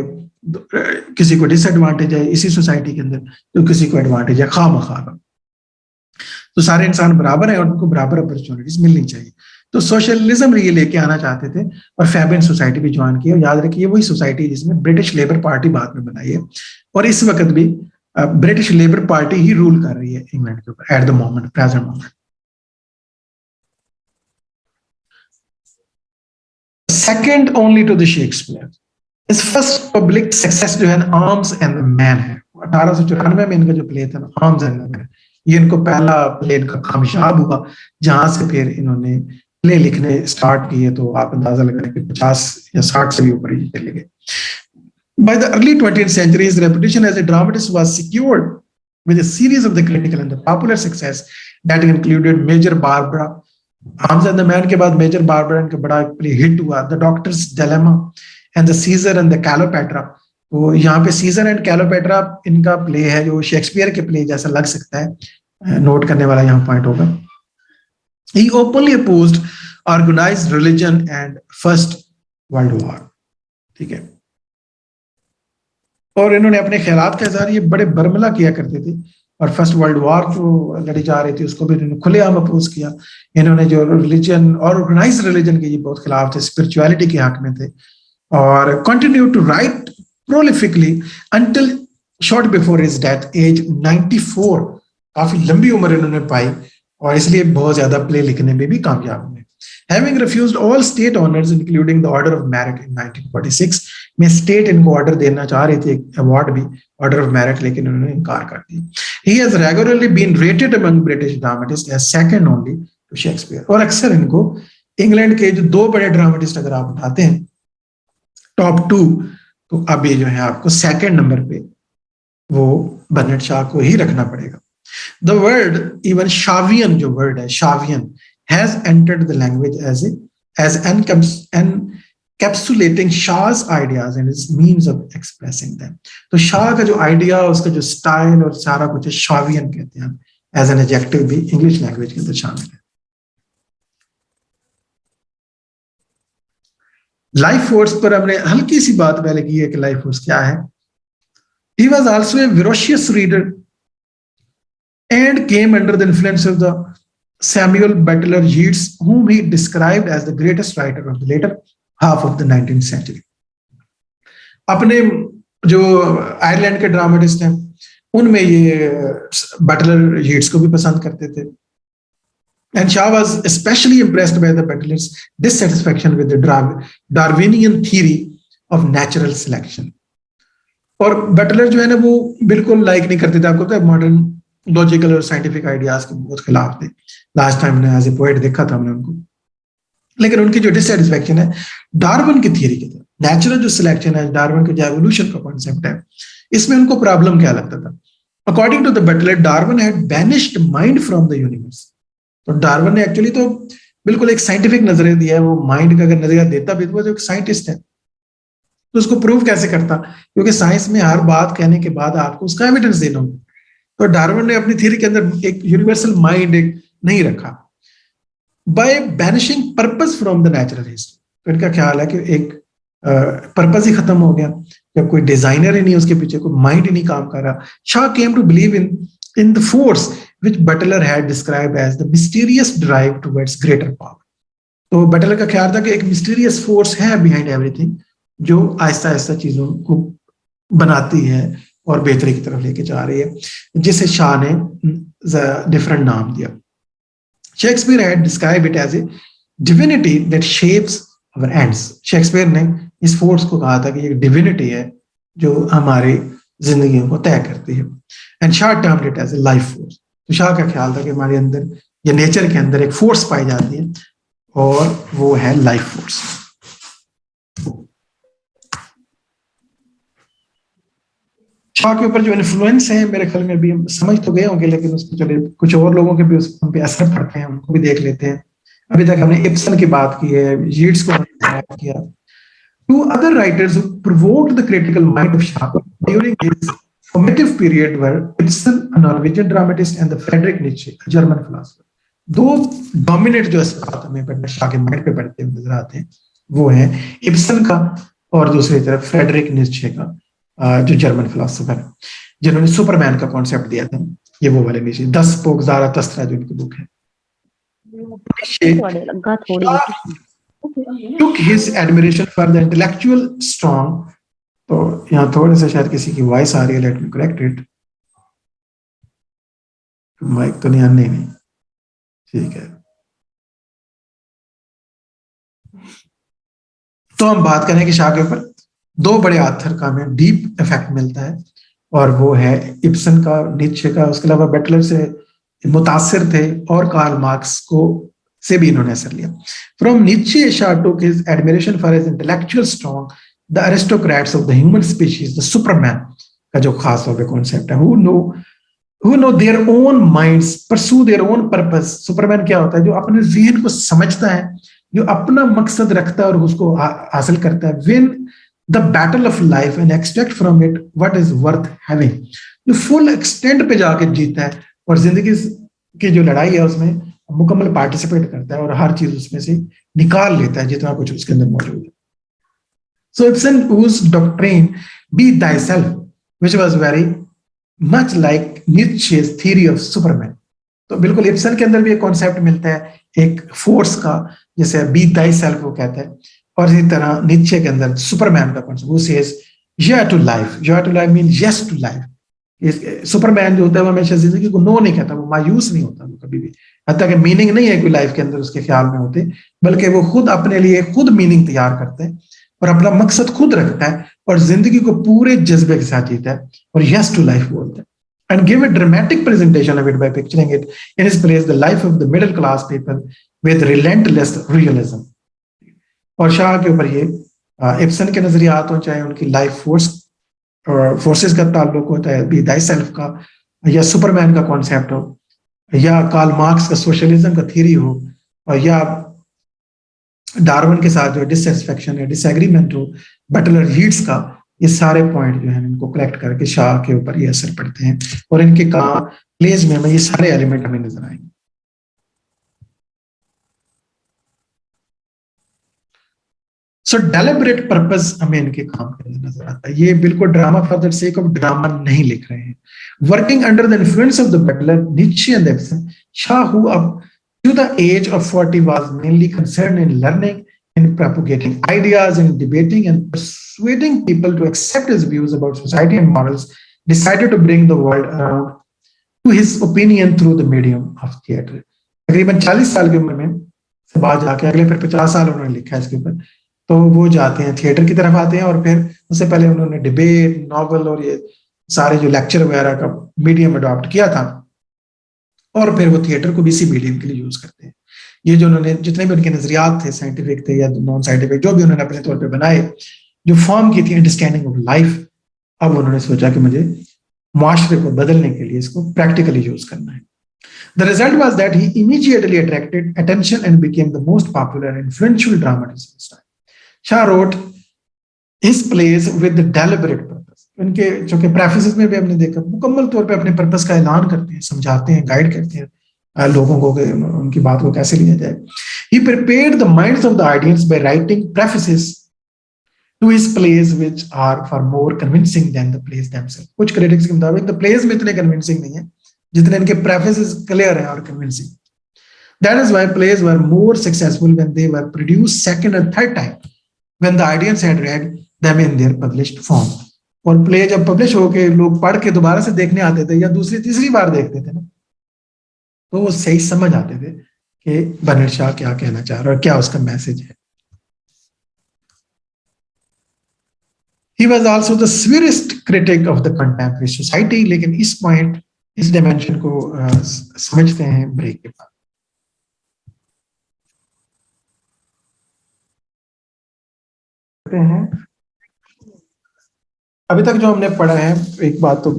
किसी को डिसएडवांटेज है इसी सोसाइटी के अंदर, तो किसी को एडवांटेज है खामखा। तो सारे इंसान बराबर है और उनको बराबर अपॉर्चुनिटीज मिलनी चाहिए। तो सोशलिज्म ये लेके आना चाहते थे और फैबियन सोसाइटी भी ज्वाइन की। और याद रखिए वही सोसाइटी जिसमें ब्रिटिश लेबर पार्टी बाद में बनाई है, और इस वक्त भी ब्रिटिश लेबर पार्टी ही रूल कर रही है इंग्लैंड के ऊपर at the moment, present moment. Second only to the Shakespeare. इस फर्स्ट पब्लिक सक्सेस जो है ना आर्म्स एंड द मैन है। 1894 में इनका जो प्ले था ना आर्म्स एंड द मैन, ये इनको पहला प्ले इनका कामयाब हुआ, जहां से फिर इन्होंने प्ले लिखने स्टार्ट किए। तो आप अंदाजा लगाएं कि 50 या 60 से भी ऊपर ही चले गए। By the early 20th century, his reputation as a dramatist was secured with a series of the critical and the popular success that included Major Barbara. Arms and the Man के बाद मेजर बारबरा इनका बड़ा play hit हुआ, the doctor's dilemma and the Caesar and the Cleopatra. तो यहाँ पे seizure and कैलोपेट्रा इनका play है जो शेक्सपियर के प्ले जैसा लग सकता है, नोट करने वाला यहाँ पॉइंट होगा। He openly opposed organized religion and First World War। ठीक है, और इन्होंने अपने ख्यालात का इजहार ये बड़े बरमला किया करते थे, और फर्स्ट वर्ल्ड वॉर जो लड़ी जा रही थी उसको भी इन्होंने खुलेआम अपोज किया। इन्होंने जो रिलीजन और ऑर्गेनाइज रिलीजन के ये बहुत खिलाफ थे, स्पिरिचुअलिटी के हक में थे, और continue to write prolifically until short before his death age 94। काफी लंबी उम्र इन्होंने पाई और इसलिए बहुत ज्यादा प्ले लिखने में भी कामयाब हुए। Having refused all state honors including the Order of Merit in 1946, में स्टेट इनको ऑर्डर देना चाह रही थी, अवार्ड भी, ऑर्डर ऑफ मेरिट, लेकिन उन्होंने इनकार कर दिया। He has regularly been rated among British dramatists as second only to Shakespeare। और अक्सर इनको इंग्लैंड के जो दो बड़े ड्रामेटिस्ट अगर आप उठाते हैं टॉप 2, तो अब ये जो है आपको सेकंड नंबर पे वो बर्नार्ड शॉ को ही रखना पड़ेगा। The word, even Shavian जो वर्ड है, Shavian has entered the language as encapsulating Shah's ideas and his means of expressing them। तो शाह का जो आइडिया, उसका जो स्टाइल और सारा कुछ शावियन कहते हैं, एज एन एडजेक्टिव भी इंग्लिश लैंग्वेज के अंदर शामिल है। लाइफ फोर्स पर हमने हल्की सी बात पहले की है कि लाइफ फोर्स क्या है। He was also a ferocious reader and came under the influence of the Samuel Butler Yeats, whom he described as the greatest writer of the later half of the 19th century। अपने जो Ireland के dramatist हैं उनमें ये Buttler Yeats को भी पसंद करते थे। And Shah was especially impressed by the Butler's dissatisfaction with the Darwinian theory of natural selection। और बटलर जो है ना वो बिल्कुल लाइक नहीं करते थे, आपको तो मॉडर्न लॉजिकल और साइंटिफिक आइडियाज के बहुत खिलाफ थे। लास्ट टाइम ने एज ए पोएट देखा था हमने उनको, लेकिन उनकी जो डिससेटिस्फैक्शन है डार्विन की थियरी की तरफ, नेचुरल जो सिलेक्शन है, डार्विन के जो एवोल्यूशन का कॉन्सेप्ट है, इसमें उनको प्रॉब्लम क्या लगता था। According to the Butler, Darwin had banished mind from the universe. तो डार्विन ने एक्चुअली तो बिल्कुल एक साइंटिफिक नजरिया दिया है, वो माइंड का अगर नजरिया देता भी तो एक साइंटिस्ट है, तो उसको प्रूव कैसे करता, क्योंकि साइंस में हर बात कहने के बाद आपको उसका एविडेंस देना होगा। तो डार्विन ने अपनी थ्योरी के अंदर एक यूनिवर्सल माइंड एक नहीं रखा। By banishing purpose from the natural history, तो इनका ख्याल है कि एक पर्पस ही खत्म हो गया, जब कोई डिजाइनर ही नहीं, उसके पीछे कोई माइंड ही नहीं काम कर रहा। Shaw came to believe in the force which Butler had described as the mysterious drive towards greater power. तो बटलर का ख्याल था कि एक मिस्टीरियस फोर्स है बिहाइंड एवरीथिंग, जो आहिस्ता आहिस्ता चीजों को बनाती है और बेहतरी की तरफ लेके जा रही है, जिसे शाह ने डिफरेंट नाम दिया। Shakespeare had describe it as a divinity that shapes our ends. Shakespeare ने इस फोर्स को कहा था कि ये डिविनिटी है जो हमारी जिंदगियों को तय करती है। And Shaw termed it as a life force. तो शाह का ख्याल था कि हमारे अंदर या नेचर के अंदर एक फोर्स पाई जाती है और वो है लाइफ फोर्स। शाह के ऊपर जो इन्फ्लुएंस है मेरे ख्याल में भी हम समझ तो गए होंगे, लेकिन उसको चलिए कुछ और लोगों के भी उन पे असर पड़ते हैं, उनको भी देख लेते हैं। अभी तक हमने इब्सन की बात की है, यीट्स को बात किया। Two other writers who provoked the critical mind of Shah during his formative period were Ibsen, a Norwegian dramatist, and the Friedrich Nietzsche, a German philosopher. दो डोमिनेट जो बात हमें पढ़ना शाह के माइंड पे पढ़ते हुए नजर आते हैं वो है इब्सन का और दूसरी तरफ फ्रेडरिक नीत्शे का, जो जर्मन फिलोसोफर है, जिन्होंने सुपरमैन का कॉन्सेप्ट दिया था। ये वो वाले नीचे 10 पोक ज़ारातुस्त्रा जो उनकी बुक है। took his admiration for the intellectual strong। तो यहाँ थोड़े से शायद किसी की वॉइस आ रही है, let me correct it. Mic तो नहीं आने, नहीं ठीक है। तो हम बात करें कि शाह के ऊपर दो बड़े आथर का हमें डीप इफेक्ट मिलता है, और वो है इब्सन का, नीत्शे का। उसके अलावा बटलर से मुतासिर थे और कार्ल मार्क्स को से भी इन्होंने असर लिया। From Nietzsche Shah took his admiration for his intellectual strong, the aristocrats of the human species, the Superman का जो खास तौर पे कॉन्सेप्ट है, who know their own minds, pursue their own purpose। Superman क्या होता है? जो अपने ज़हन को समझता है, जो अपना मकसद रखता है और उसको हासिल करता है। win the battle of life and extract from it what is worth having। जो फुल एक्सटेंट पे जाके जीता है और जिंदगी की जो लड़ाई है उसमें मुकम्मल पार्टिसिपेट करता है और हर चीज उसमें से निकाल लेता है जितना कुछ उसके अंदर मौजूद है। So Ibsen whose doctrine be thyself, which was very much like Nietzsche's theory of Superman। तो बिल्कुल इब्सन के अंदर भी एक कॉन्सेप्ट मिलता है एक फोर्स का, जैसे बी दाई सेल्फ वो कहता है, और इसी तरह नीत्शे के अंदर सुपरमैन का कॉन्सेप्ट, वो says yeah to life. Yeah to life mean yes to life. Superman जो होता है वो हमेशा जिंदगी को नो नहीं कहता, वो मायूस नहीं होता वो कभी भी, हत्ता कि मीनिंग नहीं है कोई लाइफ के अंदर उसके ख्याल में होते, बल्कि वो खुद अपने लिए खुद मीनिंग तैयार करते हैं और अपना मकसद खुद रखता है और जिंदगी को पूरे जज्बे के साथ जीता है और यस टू लाइफ बोलता है। And give a dramatic presentation of it by picturing it in his place the life of the middle class people with relentless realism। और शाह के ऊपर ये इब्सन के नजरियात हो, चाहे उनकी लाइफ फोर्सेस का ताल्लुक होता है बी दाई सेल्फ का, या सुपरमैन का कॉन्सेप्ट हो, या कार्ल मार्क्स का सोशलिज्म का थ्योरी हो, और या डार्विन के साथ जो डिससेटिस्फैक्शन है, डिसएग्रीमेंट हो, बटलर यीट्स का, ये सारे पॉइंट जो है इनको कलेक्ट करके शाह के ऊपर ये असर पड़ते हैं और इनके प्लेज में हमें ये सारे एलिमेंट हमें नजर आएंगे। सो डेलिबरेट पर्पस हमें इनके काम के अंदर नजर आता है। ये बिल्कुल drama for the sake of drama नहीं लिख रहे हैं। Working under the influence of the Butler, Nietzsche and Ibsen, Shaw who up to the age of 40 was mainly concerned in learning, in propagating ideas, in debating and persuading people to accept his views about society and morals, decided to bring the world around to his opinion through the medium of theatre। तकरीबन 40 साल की उम्र में से बाद जाके अगले फिर 50 साल उन्होंने लिखा है इसके ऊपर, तो वो जाते हैं थिएटर की तरफ आते हैं और फिर उससे पहले उन्होंने डिबेट, नॉवल और ये सारे जो लेक्चर वगैरह का मीडियम अडॉप्ट किया था और फिर वो थिएटर को भी इसी मीडियम के लिए यूज करते हैं। ये जो उन्होंने जितने भी उनके नजरियात थे, साइंटिफिक थे या नॉन साइंटिफिक, जो भी उन्होंने अपने तौर पे बनाए, जो फॉर्म की थी अंडरस्टैंडिंग ऑफ लाइफ, अब उन्होंने सोचा कि मुझे मुआशरे को बदलने के लिए इसको प्रैक्टिकली यूज करना है। The result was that he immediately attracted attention and became the most popular and influential dramatist. Shah road his place with the deliberate purpose. उनके जो कि प्रेफेसेस में भी हमने देखा मुकम्मल तौर पे अपने पर्पस का ऐलान करते हैं, समझाते हैं, गाइड करते हैं लोगों को उनकी बात को कैसे लिया जाए। He prepared the minds of the audience by writing prefaces to his plays which are far more convincing than the plays themselves। कुछ क्रिटिक्स के मुताबिक the plays में इतने convincing नहीं है जितने इनके prefaces clear हैं और convincing। That is why plays were more successful when they were produced second and third time when the audience had read them in their published form। और play जब पब्लिश होके लोग पढ़ के दोबारा से देखने आते थे या दूसरी तीसरी बार देखते थे ना, तो वो सही समझ आते थे कि बर्नार्ड शॉ क्या कहना चाह रहा है और क्या उसका मैसेज है. He was also the severest critic of the contemporary society. लेकिन इस पॉइंट, इस डायमेंशन को समझते हैं ब्रेक के बाद. हैं अभी तक जो हमने पढ़ा है, एक बात तो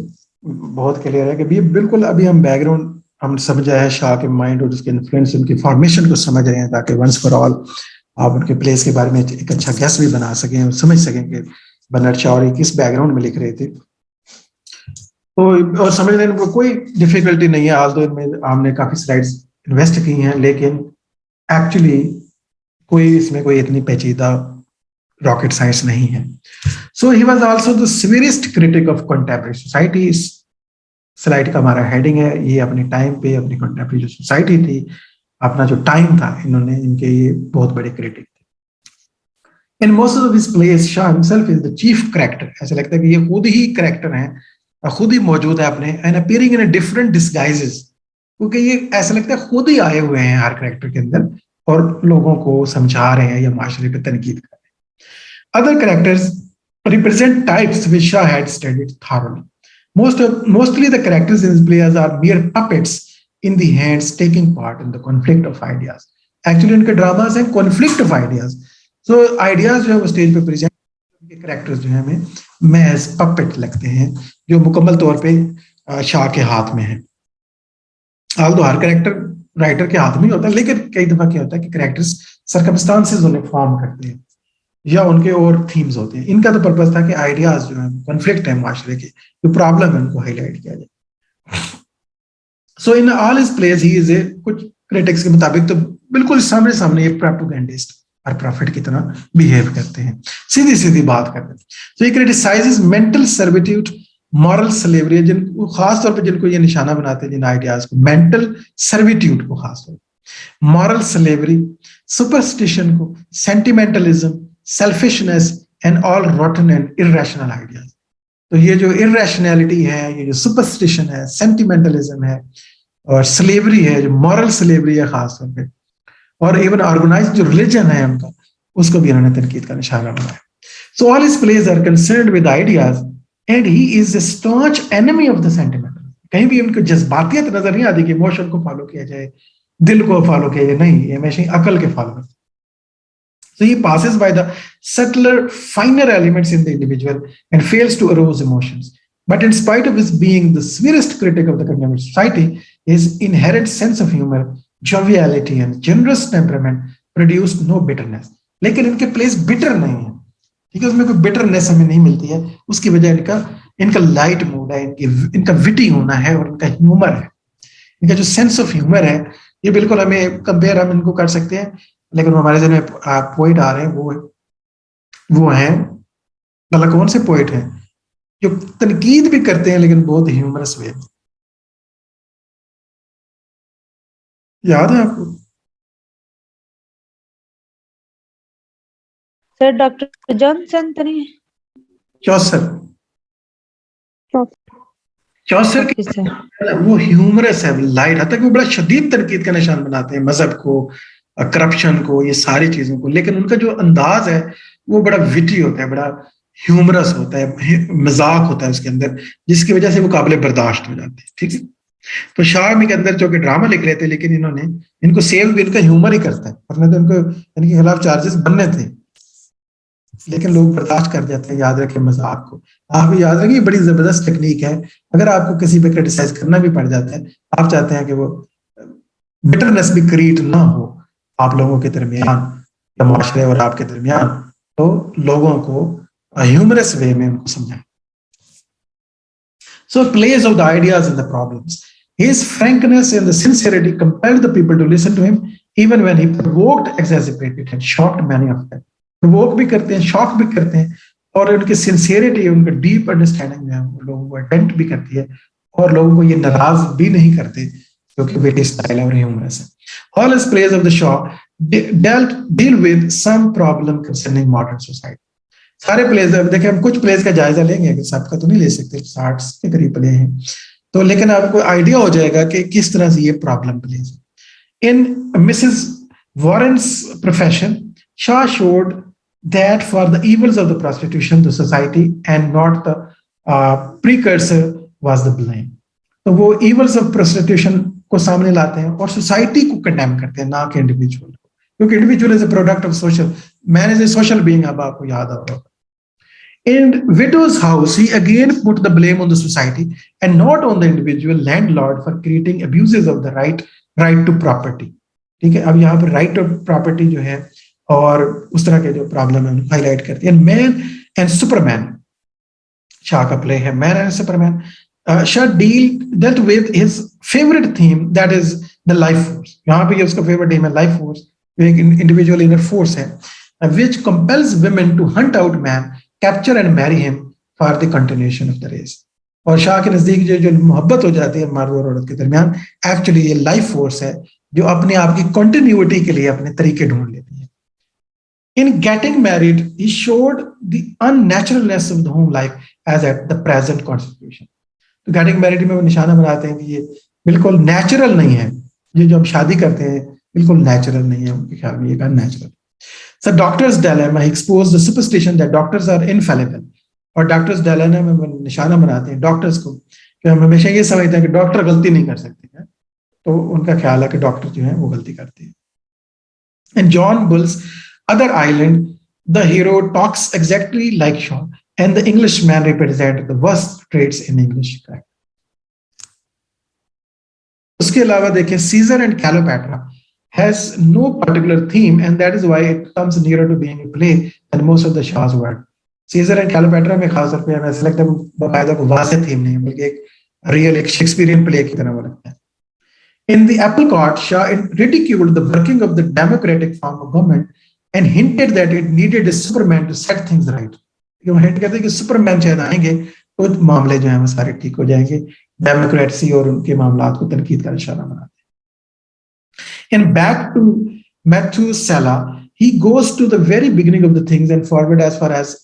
बहुत क्लियर है कि भी बिल्कुल अभी हम बैकग्राउंड हम समझ आए हैं शाह के माइंड और उसके इन्फ्लुएंस, उनकी फॉर्मेशन को समझ रहे हैं, ताकि वंस फॉर ऑल आप उनके प्लेस के बारे में एक अच्छा गैस भी बना सकें और समझ सकें कि बर्नार्ड शॉ किस बैकग्राउंड में लिख रहे थे. तो और समझने में कोई डिफिकल्टी नहीं है, आज तो इनमें हमने काफी स्लाइड्स इन्वेस्ट की हैं, लेकिन एक्चुअली कोई इसमें कोई इतनी पेचीदा रॉकेट साइंस नहीं है. So he was also the severest critic of contemporary society. Slide का हमारा हेडिंग है, ये अपने टाइम पे अपनी कंटेम्परेरी जो सोसाइटी थी, अपना जो टाइम था, इन्होंने इनके ये बहुत बड़े क्रिटिक थे. In most of his place Shah himself is the chief character. ऐसा लगता है कि ये खुद ही कैरेक्टर हैं, खुद ही मौजूद है अपने, and appearing in different disguises, क्योंकि ये ऐसा लगता है खुद ही आए हुए हैं हर कैरेक्टर के अंदर और लोगों को समझा रहे हैं या माशरे पे तनकीद कर रहे हैं. Other characters represent types which Shah had studied thoroughly. Mostly the characters in his plays are mere puppets in the hands taking part in the conflict of ideas. Actually इनके ड्रामास हैं conflict of ideas. So ideas जो है वो stage पे present, के characters जो है हमें महज पपेट लगते हैं, जो मुकम्मल तौर पे शाह के हाथ में है. आल्दो हर कैरेक्टर राइटर के हाथ में ही होता है, लेकिन कई दफा क्या होता है कि कैरेक्टर्स सर्कमस्टांसेस उन्हें फॉर्म करते हैं या उनके और थीम्स होते हैं. इनका तो पर्पस था कि आइडियाज जो है कॉन्फ्लिक्ट है माशरे के, जो प्रॉब्लम है उनको हाईलाइट किया जाए. So in all his plays he is a, कुछ क्रिटिक्स के मुताबिक तो बिल्कुल सामने सामने ये प्रोपेगेंडिस्ट और प्रॉफिट की तरह बिहेव करते हैं, सीधी सीधी बात करते हैं. So he criticises mental servitude, moral slavery, जिनको खास तौर पे जिनको ये निशाना बनाते हैं जिन आइडियाज को, मेंटल सर्विट्यूड को खास तौर पे, मॉरल स्लेवरी, सुपरस्टिशन को, sentimentalism, selfishness and all rotten and irrational ideas. तो ये जो इरेशनैलिटी है, ये जो सुपरस्टिशन है, सेंटिमेंटलिज्म है और स्लेवरी है, जो मॉरल स्लेवरी है खास तौर पे, और इवन ऑर्गेनाइज्ड जो रिलीजन है उनका, उसको भी इन्होंने तनकीद का निशाना बनाया. So all his plays are concerned with ideas and he is a staunch enemy of the sentimental. कहीं भी उनको जज्बातियत नजर नहीं आती कि इमोशन को फॉलो किया जाए, दिल को फॉलो किया जाए, नहीं, ये हमेशा अकल के follow. So he passes by the subtler, finer elements in the individual and fails to arouse emotions. But in spite of his being the severest critic of the contemporary society, his inherent sense of humor, joviality and generous temperament produced no bitterness. लेकिन इनके place bitter नहीं है, ठीक है, उसमें कोई bitterness हमें नहीं मिलती है. उसकी वजह इनका लाइट मूड है, इनका विटी होना है और इनका ह्यूमर है. इनका जो सेंस ऑफ ह्यूमर है, ये बिल्कुल हमें कंपेयर हम इनको कर सकते हैं, लेकिन हमारे जन में पोइट आ रहे हैं, वो हैं, मतलब कौन से पोइट हैं जो तनकीद भी करते हैं लेकिन बहुत ह्यूमरस वे में. याद है आपको? सर डॉक्टर जॉनसन तो नहीं? चौसर Okay, वो ह्यूमरस है, लाइट, हद तक वो बड़ा शदीद तनकीद का निशान बनाते हैं मजहब को, करप्शन को, ये सारी चीजों को, लेकिन उनका जो अंदाज है वो बड़ा विटी होता है, बड़ा ह्यूमरस होता है, मजाक होता है उसके अंदर, जिसकी वजह से वो काबिल बर्दाश्त हो जाते हैं. ठीक है, तो शाह के अंदर जो कि ड्रामा लिख रहे थे, लेकिन इन्होंने इनको सेव भी इनका ह्यूमर ही करता है, वरना तो इनको इनके खिलाफ चार्जेस बनने थे, लेकिन लोग बर्दाश्त कर जाते हैं. याद रखें मजाक को, आप याद रखें, बड़ी जबरदस्त टेक्निक है. अगर आपको किसी पे क्रिटिसाइज करना भी पड़ जाता है, आप चाहते हैं कि वो बिटरनेस भी क्रिएट ना हो आप लोगों के दरमियान या माशरे और आपके दरमियान, तो लोगों को ह्यूमरस वे में उनको समझाएं. So plays of the ideas and the problems. His frankness and the sincerity compelled the people to listen to him, even when he provoked, exasperated and shocked many of them. Provoke भी करते हैं, shock भी करते हैं, और उनकी sincerity, उनका deep understanding जो है वो लोगों को attempt भी करती है, और लोगों को ये नाराज भी नहीं करते, क्योंकि बेटी स्टाइल और ह्यूमरस है. All his plays of the Shah deal with some problem concerning modern society. सारे प्लेस देखिए, हम कुछ प्लेस का जायजा लेंगे, कि सबका तो नहीं ले सकते, 60 के करीब प्ले हैं, तो लेकिन आपको आइडिया हो जाएगा कि किस तरह से ये प्रॉब्लम प्लेस है। In Mrs Warren's profession, Shaw showed that for the evils of the prostitution, the society and not the precursor was the blame. तो वो evils of prostitution को सामने लाते हैं और सोसाइटी को कंडेम करते हैं, ना कि इंडिविजुअल को, क्योंकि individual is a product of social, man is a social being, अब आपको याद होगा। In widow's house, he again put the blame on the society and not on the individual landlord for creating abuses of the right to property. ठीक है, अब यहाँ पर right to property जो है और उस तरह के जो प्रॉब्लम है हाईलाइट करती है। मैन एंड सुपरमैन, शाह का प्ले है man and Superman. Shah dealt with his favorite theme, that is the life force. यहाँ पे उसका फेवरेट थीम है लाइफ फोर्स, एक इंडिविजुअल इनर फोर्स है, which compels women to hunt out man, capture and marry him for the continuation of the race. और शाह के नजदीक जो मोहब्बत हो जाती है मर्द और औरत के दरमियान, एक्चुअली ये लाइफ फोर्स है जो अपने आप की कंटिन्यूटी के लिए अपने तरीके ढूंढ लेती है। In getting married, he showed the unnaturalness of the home life as at the present constitution. तो गेटिंग मैरिड में वो निशाना बनाते हैं कि ये बिल्कुल नेचुरल नहीं है, ये जो हम शादी करते हैं बिल्कुल नेचुरल नहीं है, उनके ख्याल में ये unnatural. So doctor's dilemma, he exposed the superstition that doctors are infallible. और डॉक्टर्स डायलेमा में निशाना बनाते हैं डॉक्टर्स को, कि हम हमेशा ये समझते हैं कि डॉक्टर गलती नहीं कर सकते हैं, तो उनका ख्याल है कि डॉक्टर जो है वो गलती करते हैं। And John Bull's Other Island, the hero talks exactly like Shaw, and the Englishman represent the worst traits in English character. उसके अलावा देखिए, Caesar and Cleopatra has no particular theme, and that is why it comes nearer to being a play than most of the Shaw's work. Caesar and Cleopatra में खास तौर पे हमें ऐसा लगता है बाकायदा को वाज़ेह थीम नहीं है, बल्कि एक रियल एक शेक्सपियरियन प्ले की तरह वो लगता है। In the Apple Cart, Shaw ridiculed the working of the democratic form of government and hinted that it needed a Superman to set things right. वो हिंट कहते हैं कि सुपरमैन शायद आएंगे तो मामले जो हैं वो सारे ठीक हो जाएंगे, डेमोक्रेसी और उनके मामलात को तनकीद का इशारा बनाते हैं। In Back to Methuselah, he goes to the very beginning of the things and forward as far as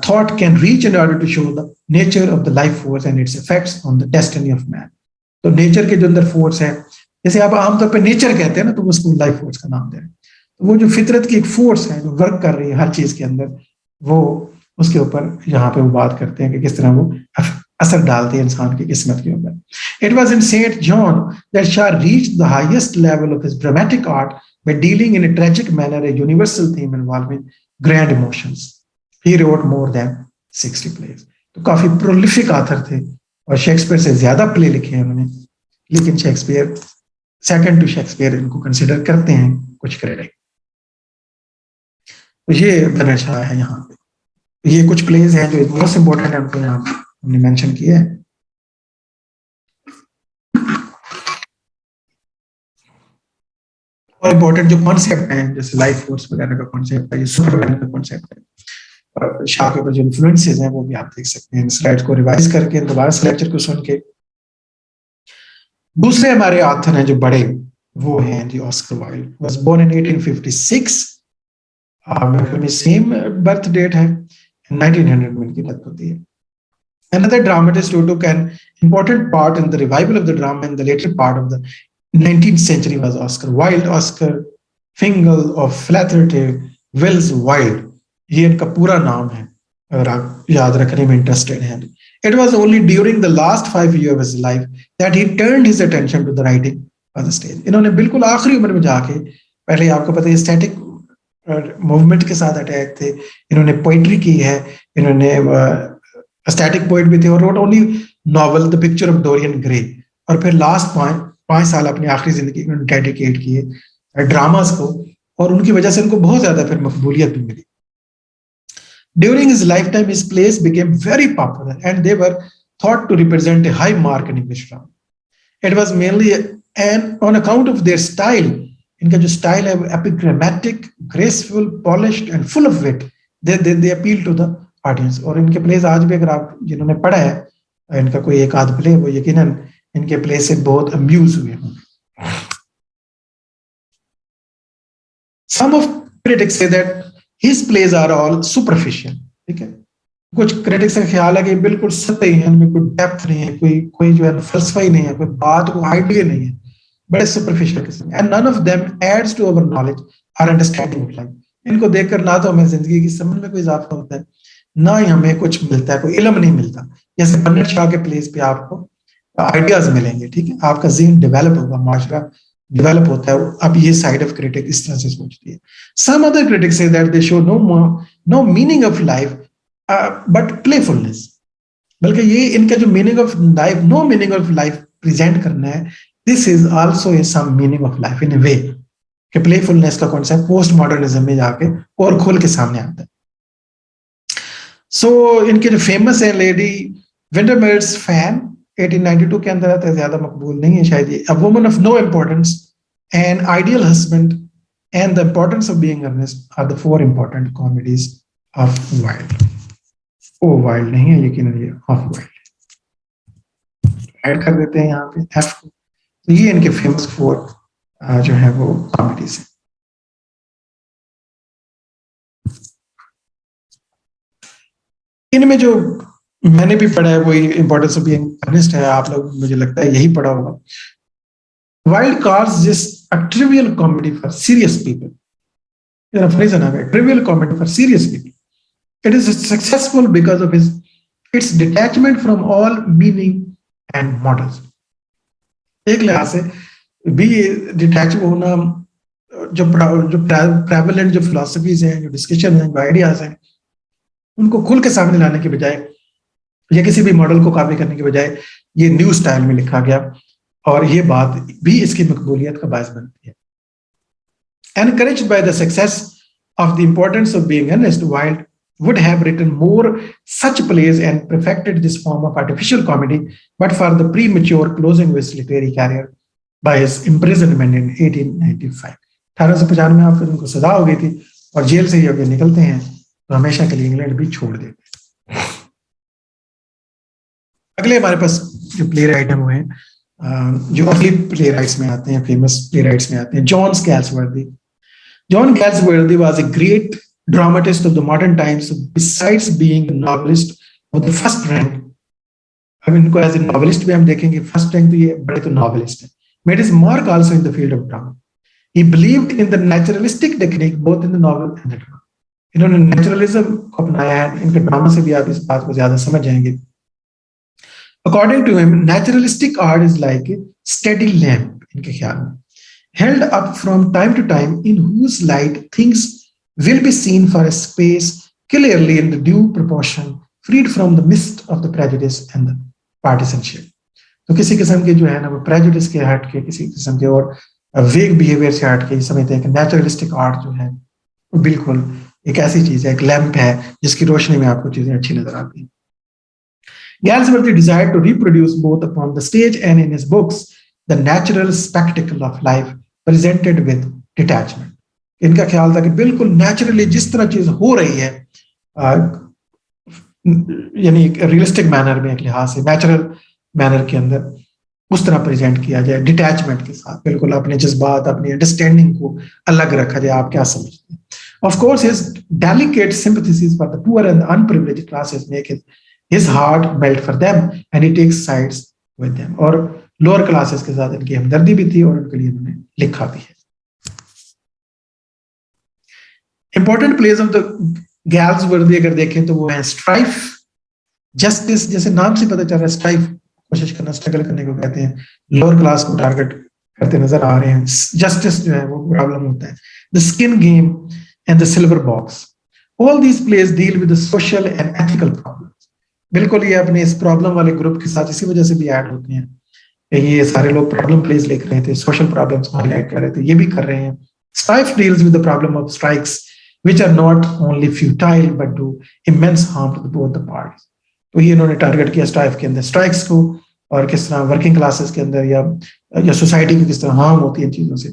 thought can reach in order to show the nature of the life force and its effects on the destiny of man. तो nature के जो अंदर force है, जैसे आप आमतौर पे nature कहते हैं ना, तो वो उसको लाइफ फोर्स का नाम दे रहे हैं। तो वो जो फितरत की एक फोर्स है जो वर्क कर रही है हर चीज के अंदर, वो उसके ऊपर यहाँ पे वो बात करते हैं कि किस तरह वो असर डालती है इंसान की किस्मत के ऊपर। It was in Saint John that Shaw reached the highest level of his dramatic art by dealing in a tragic manner a universal theme involving grand emotions. He wrote more than 60 plays. तो काफी prolific author थे और Shakespeare से ज्यादा play लिखे हैं उन्होंने, लेकिन शेक्सपियर सेकंड टू शेक्सपियर इनको कंसिडर करते हैं कुछ क्रेडिट। तो ये बर्नार्ड शॉ है यहाँ पे, ये कुछ प्लेज हैं जो मोस्ट इंपोर्टेंट है, उनको यहाँ हमने मेंशन किया है। और इंपॉर्टेंट जो कॉन्सेप्ट हैं जैसे लाइफ फोर्स वगैरह का कॉन्सेप्ट है, ये सुपरमैन का कॉन्सेप्ट है, और शाह के ऊपर जो इन्फ्लुएंसेस हैं वो भी आप देख सकते हैं स्लाइड्स को रिवाइज करके, दोबारा से लेक्चर को सुन के। दूसरे हमारे ऑथर हैं जो बड़े, वो हैं जी Oscar Wilde, was born in 1856, में सेम बर्थ डेट है, 1900 में इनकी डेथ होती है। Another dramatist who took an important part in the revival of the drama in the later part of the 19th century was Oscar Wilde. Oscar Fingal of Flatherty Wills Wilde, ये इनका पूरा नाम है अगर आप याद रखने में इंटरेस्टेड हैं। It was only during the last 5 years of his life that he turned his attention to the writing on the stage. इन्होंने बिल्कुल आखिरी उम्र में जाके, पहले आपको पता है स्टैटिक मूवमेंट के साथ अटैक थे, इन्होंने पोइट्री की है, इन्होंने स्टैटिक पोइट भी थे और wrote only novel the picture of Dorian Gray, और फिर लास्ट 5 साल अपनी आखिरी जिंदगी में डेडिकेट किए ड्रामास को, और उनकी वजह से उनको बहुत ज्यादा फिर मकबूलियत भी मिली। During his lifetime, his plays became very popular and they were thought to represent a high mark in English drama. It was mainly on account of their style. इनका जो स्टाइल है वो epigrammatic, graceful, polished and full of wit. They appeal to the audience. और इनके plays आज भी अगर आप जिन्होंने पढ़ा है इनका कोई एक आध प्ले, वो यकीनन इनके प्ले से बहुत अम्यूज हुए होंगे। Some of critics say that his plays are all superficial. ठीक है। कुछ क्रिटिक्स का ख्याल है कि बिल्कुल सत्य ही है, इनमें कोई डेप्थ नहीं है, कोई कोई जो है फलसफा ही नहीं है, कोई बात को आइडिया नहीं है, बड़े सुपरफिशियल किस्म। And none of them adds to our knowledge और अंडरस्टैंडिंग ऑफ लाइफ। इनको देखकर ना तो हमें जिंदगी की समझ में कोई इजाफा होता है, ना ही हमें कुछ मिलता है, कोई इल्म नहीं मिलता। जैसे बन्नट शाह के प्लेस पे आपको आइडियाज मिलेंगे, ठीक है, आपका ज़हन डेवलप होगा, माशरा डेवलप होता है। अब ये साइड ऑफ क्रिटिक इस तरह से सोचती है। Some other critics say that they show no meaning of life but playfulness. बल्कि ये इनका जो meaning of life, no meaning of life present करना है, this is also a some meaning of life in a way, कि playfulness का concept post modernism में जाके और खोल के सामने आता है। सो इनके जो फेमस है लेडी विंडरमेल्स फैन 1892 के अंदर आता है, ज्यादा मकबूल नहीं है शायद ये। A woman of no importance, an ideal husband and the importance of being earnest are the four important comedies of Wilde. O Wilde नहीं है यकीन, ये ऑफ वाइल्ड ऐड कर देते हैं यहाँ पे एफ को। तो ये इनके फेमस फोर जो है वो कॉमेडीज हैं। इनमें जो मैंने भी पढ़ा है वो इंपॉर्टेंस ऑफ बीइंग अर्नेस्ट है, आप लोग मुझे लगता है यही पढ़ा होगा। Wild calls this a trivial comedy for serious people. मेरा phrase है ना, trivial comedy for serious people. It is successful because of its detachment from all meaning and models. एक लिहाज से भी डिटैच होना, जो प्रेवलेंट जो फिलोसफीज हैं, जो डिस्कशन हैं, जो आइडियाज हैं, उनको खुल के सामने लाने के बजाय या किसी भी मॉडल को कॉपी करने के बजाय ये न्यू स्टाइल में लिखा गया, और ये बात भी इसकी मकबूलियत का बायस बनती है। Encouraged by the success of the importance of being honest, Wilde would have written more such plays and perfected this form of artificial comedy, but for the premature closing of his literary career by his imprisonment in 1895. 1895 में फिर उनको सजा हो गई थी और jail से ही अगर निकलते हैं तो हमेशा के लिए इंग्लैंड भी छोड़ देते हैं। अगले हमारे पास जो प्ले राइट है वो है जो अर्ली प्ले राइट्स में आते हैं, फेमस प्ले राइट्स में आते हैं, John गैल्सवर्दी। John Galsworthy was a great dramatist of the modern times. Besides being a novelist of the first rank, I mean, इनको as a novelist भी हम देखेंगे, first rank तो ये बड़े तो novelist है. Made his mark also in the field of drama. He believed in the naturalistic technique both in the novel and the drama. इन्होंने naturalism को अपनाया है, इनके ड्रामा से भी आप इस बात को ज्यादा समझ जाएंगे। According to him, naturalistic art is like a steady lamp, इनके ख्याल में, held up from time to time, in whose light things will be seen for a space clearly in the due proportion, freed from the mist of the prejudice and the partisanship. तो किसी किस्म के जो है ना वो prejudice के हट के, किसी किस्म के और वेग बिहेवियर से हट के समझते हैं कि नेचुरलिस्टिक आर्ट जो है वो बिल्कुल एक ऐसी चीज है, एक लैंप है जिसकी रोशनी में आपको चीजें अच्छी नजर आती हैं। Galsworthy desired to reproduce both upon the stage and in his books the natural spectacle of life presented with detachment. इनका ख्याल था कि बिल्कुल नेचुरली जिस तरह चीज हो रही है, यानी रियलिस्टिक मैनर में, एक लिहाज से नेचुरल मैनर के अंदर उस तरह प्रेजेंट किया जाए, डिटैचमेंट के साथ, बिल्कुल अपने जज्बात, अपनी अंडरस्टैंडिंग को अलग रखा जाए, आप क्या समझते हैं। Of course, his delicate sympathies for the poor and the unprivileged classes make his heart melt for them and he takes sides with them. और लोअर क्लासेस के साथ इनकी हमदर्दी भी थी और उनके लिए इन्होंने लिखा भी है। इंपॉर्टेंट प्लेस ऑफ द गैल्सवर्दी अगर देखें तो वो है स्ट्राइफ, जस्टिस, जैसे नाम से पता चल रहा है स्ट्राइफ, कोशिश करना, स्ट्रगल करने को कहते हैं, लोअर क्लास को टारगेट करते नजर आ रहे हैं। जस्टिस जो है वो प्रॉब्लम होता है। The skin game and the silver box, all these place deal with the social and ethical problems. बिल्कुल ये अपने इस प्रॉब्लम वाले ग्रुप के साथ इसी वजह से भी ऐड होते हैं, ये सारे लोग प्रॉब्लम प्लेस लिख रहे थे, सोशल प्रॉब्लम्स को हाईलाइट कर रहे थे, ये भी कर रहे हैं। Strife deals with the problem of strikes which are not only futile but do immense harm to both the parties. तो ये इन्होंने टारगेट किया स्ट्राइफ के अंदर स्ट्राइक्स को, और किस तरह वर्किंग क्लासेस के अंदर या सोसाइटी को किस तरह हार्म होती है चीजों से।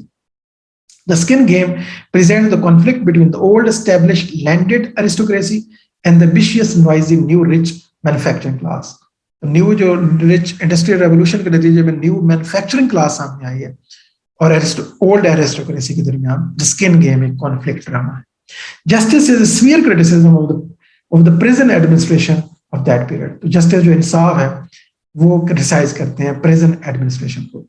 The skin game present the conflict between the old established landed aristocracy and the vicious noisy new rich manufacturing class. New जो रिच इंडस्ट्रियल रेवोल्यूशन के नतीजे में न्यू मैन्युफैक्चरिंग क्लास सामने आई है और ओल्ड एरिस्टोक्रेसी के दरमियान द स्किन गेम एक कॉन्फ्लिक्ट ड्रामा है। Justice is a sphere criticism of the of the present administration of that period. तो जस्टिस जो इंसाफ है वो क्रिटिसाइज करते हैं प्रेजेंट एडमिनिस्ट्रेशन को।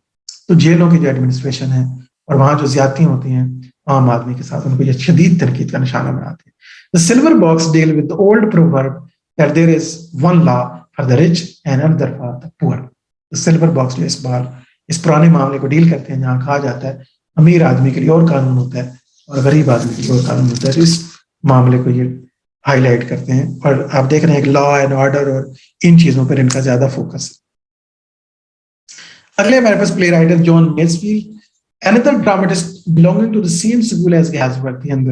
तो जेलों की जो एडमिनिस्ट्रेशन है और वहां जो ज्यादतियां होती हैं आम आदमी के साथ, उनको ये शदीद तनकीद का निशाना बनाते हैं। The silver box deal with the old proverb that there is one law for the rich and another for the poor. The silver box जो इस पुराने मामले को डील करते हैं, जहाँ कहा जाता है अमीर आदमी के लिए और कानून होता है और गरीब आदमी के लिए और कानून होता है। तो इस मामले को ये हाईलाइट करते हैं और आप देख रहे हैं कि लॉ एंड ऑर्डर और इन चीजों पर इनका ज्यादा फोकस है। अगले हमारे पास play writer John Masefield, another dramatist belonging to the same school as Galsworthy and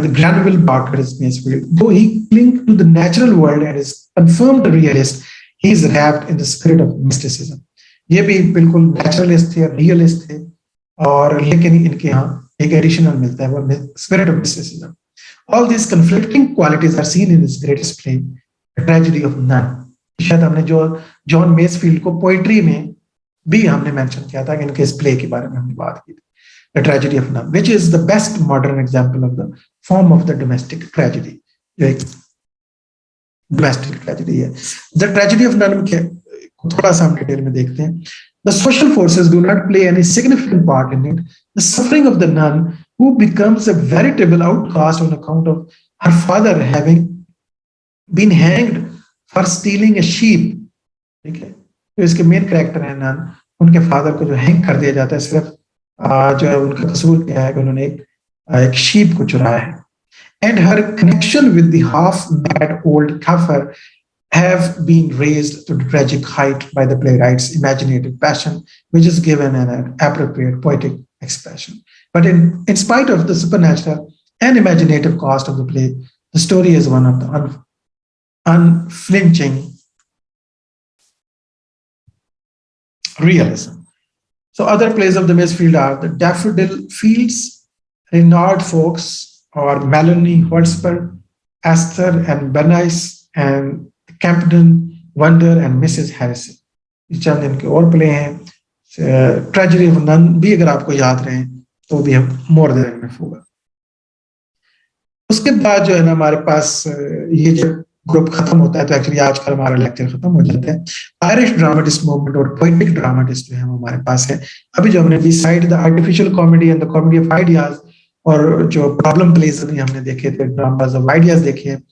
the Granville Barker is Masefield. Though he clings to the natural world and is confirmed realist, he is wrapped in the spirit of mysticism. ये भी बिल्कुल naturalist थे, realist थे, और लेकिन इनके यहाँ एक एडिशनल मिलता है वो spirit of mysticism. All these conflicting qualities are seen in his greatest play, The Tragedy of None. शायद हमने जो जॉन मेसफील्ड को पोइट्री में भी हमने मेंशन किया था कि इनके इस प्ले के बारे में हमने बात की थी, the tragedy of Nan, which is the best modern example of the form of the domestic tragedy, जो एक डोमेस्टिक ट्रेजेडी है। द ट्रेजेडी ऑफ नन में थोड़ा सा हम डिटेल में देखते हैं। The social forces do not play any significant part in it. The suffering of the Nan who becomes a veritable outcast on account of her father having been hanged for stealing a sheep. ठीक है, तो इसके main character है none, उनके father को जो hang कर दिया जाता है सिर्फ जो है उनका कसूर क्या है कि उन्होंने एक शीप को चुराया है। And her connection with the half mad old काफर have been raised to the tragic height by the playwright's imaginative passion, which is given an appropriate poetic expression. But in spite of the supernatural and imaginative cost of the play, the story is one of the unflinching realism. So other plays of the Masefield are the Daffodil Fields, Reynard Fox, or Melanie Hotspur, Esther and Bernice, and Campden Wonder and Mrs. Harrison. ये चंद इनके और play हैं। Tragedy of none भी अगर आपको याद रहे तो भी हम मोर देन इनफ होगा। उसके बाद जो है ना हमारे पास ये जो ग्रुप खत्म होता है तो एक्चुअली आज का हमारा लेक्चर खत्म हो जाता है। आयरिश ड्रामेटिस्ट मूवमेंट और पोएटिक ड्रामेटिस्ट जो है हमारे पास है। अभी जो हमने beside the artificial comedy and the comedy of ideas और जो प्रॉब्लम प्लेस अभी हमने देखे थे, ड्रामास ऑफ आइडियाज देखे हैं।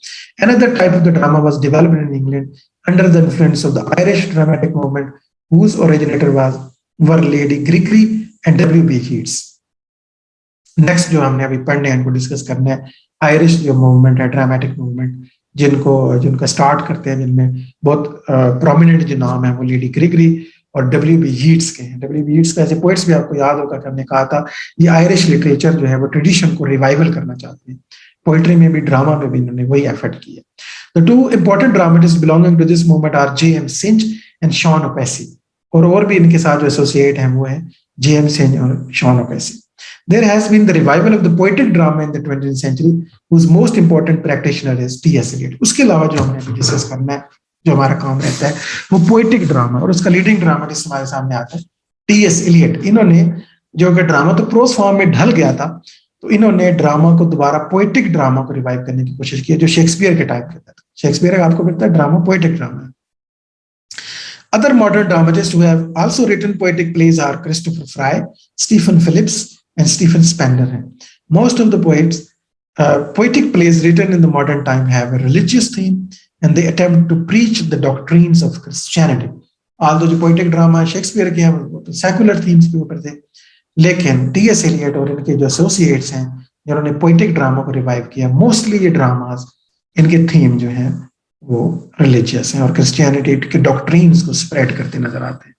Another type of the drama was developed in England under the influence of the Irish dramatic movement whose originator were Lady Gregory and W.B. Yeats. Next जो हमने अभी पढ़ने हैं, इनको डिस्कस करना है, आयरिश जो मूवमेंट है, ड्रामेटिक मूवमेंट, जिनका स्टार्ट करते हैं, जिनमें बहुत प्रोमिनेंट जो नाम है वो लेडी ग्रेगरी और W.B. यीट्स के हैं। W.B. यीट्स का ऐसे पोइट्स भी आपको याद होगा कि हमने कहा था ये आयरिश लिटरेचर जो है वो ट्रेडिशन को रिवाइवल करना चाहते हैं। पोइट्री में भी, ड्रामा में भी इन्होंने वही एफर्ट किया। The two important dramatist belonging to this movement are J.M. Synge and Sean O'Casey. और भी इनके साथ जो एसोसिएट हैं वो है J.M. Synge और Shawn ओपेसी। There has been the revival of the poetic drama in the 20th century, whose most important practitioner is T.S. Eliot. उसके अलावा जो हमने अभी डिस्कस करना है, जो हमारा काम रहता है, वो पोएटिक ड्रामा, और उसका लीडिंग ड्रामेटिस्ट हमारे सामने आता है T.S. Eliot। इन्होंने जो कि ड्रामा तो प्रोज फॉर्म में ढल गया था, तो इन्होंने ड्रामा को दोबारा पोएटिक ड्रामा को रिवाइव करने की कोशिश की, जो शेक्सपियर के टाइप के था। शेक्सपियर का आपको पता है ड्रामा पोएटिक ड्रामा है। Other modern dramatists who have also written poetic plays are Christopher Fry, Stephen Phillips, and Stephen Spender. Most of the poetic plays written in the modern time have a religious theme, and they attempt to preach the doctrines of Christianity. Although जो poetic drama Shakespeare के हैं वो तो secular themes के ऊपर थे, लेकिन T.S. Eliot और इनके जो associates हैं जिन्होंने poetic drama को revive किया, mostly ये dramas इनके theme जो हैं वो रिलीजियस हैं और क्रिश्चियनिटी के डॉक्ट्रिन्स को स्प्रेड करते नजर आते हैं।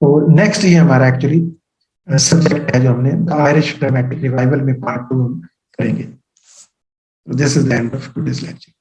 तो नेक्स्ट ये हमारा एक्चुअली सब्जेक्ट है जो हमने आयरिश ड्रामेटिक रिवाइवल में पार्ट 2 करेंगे। This is the end of today's lecture.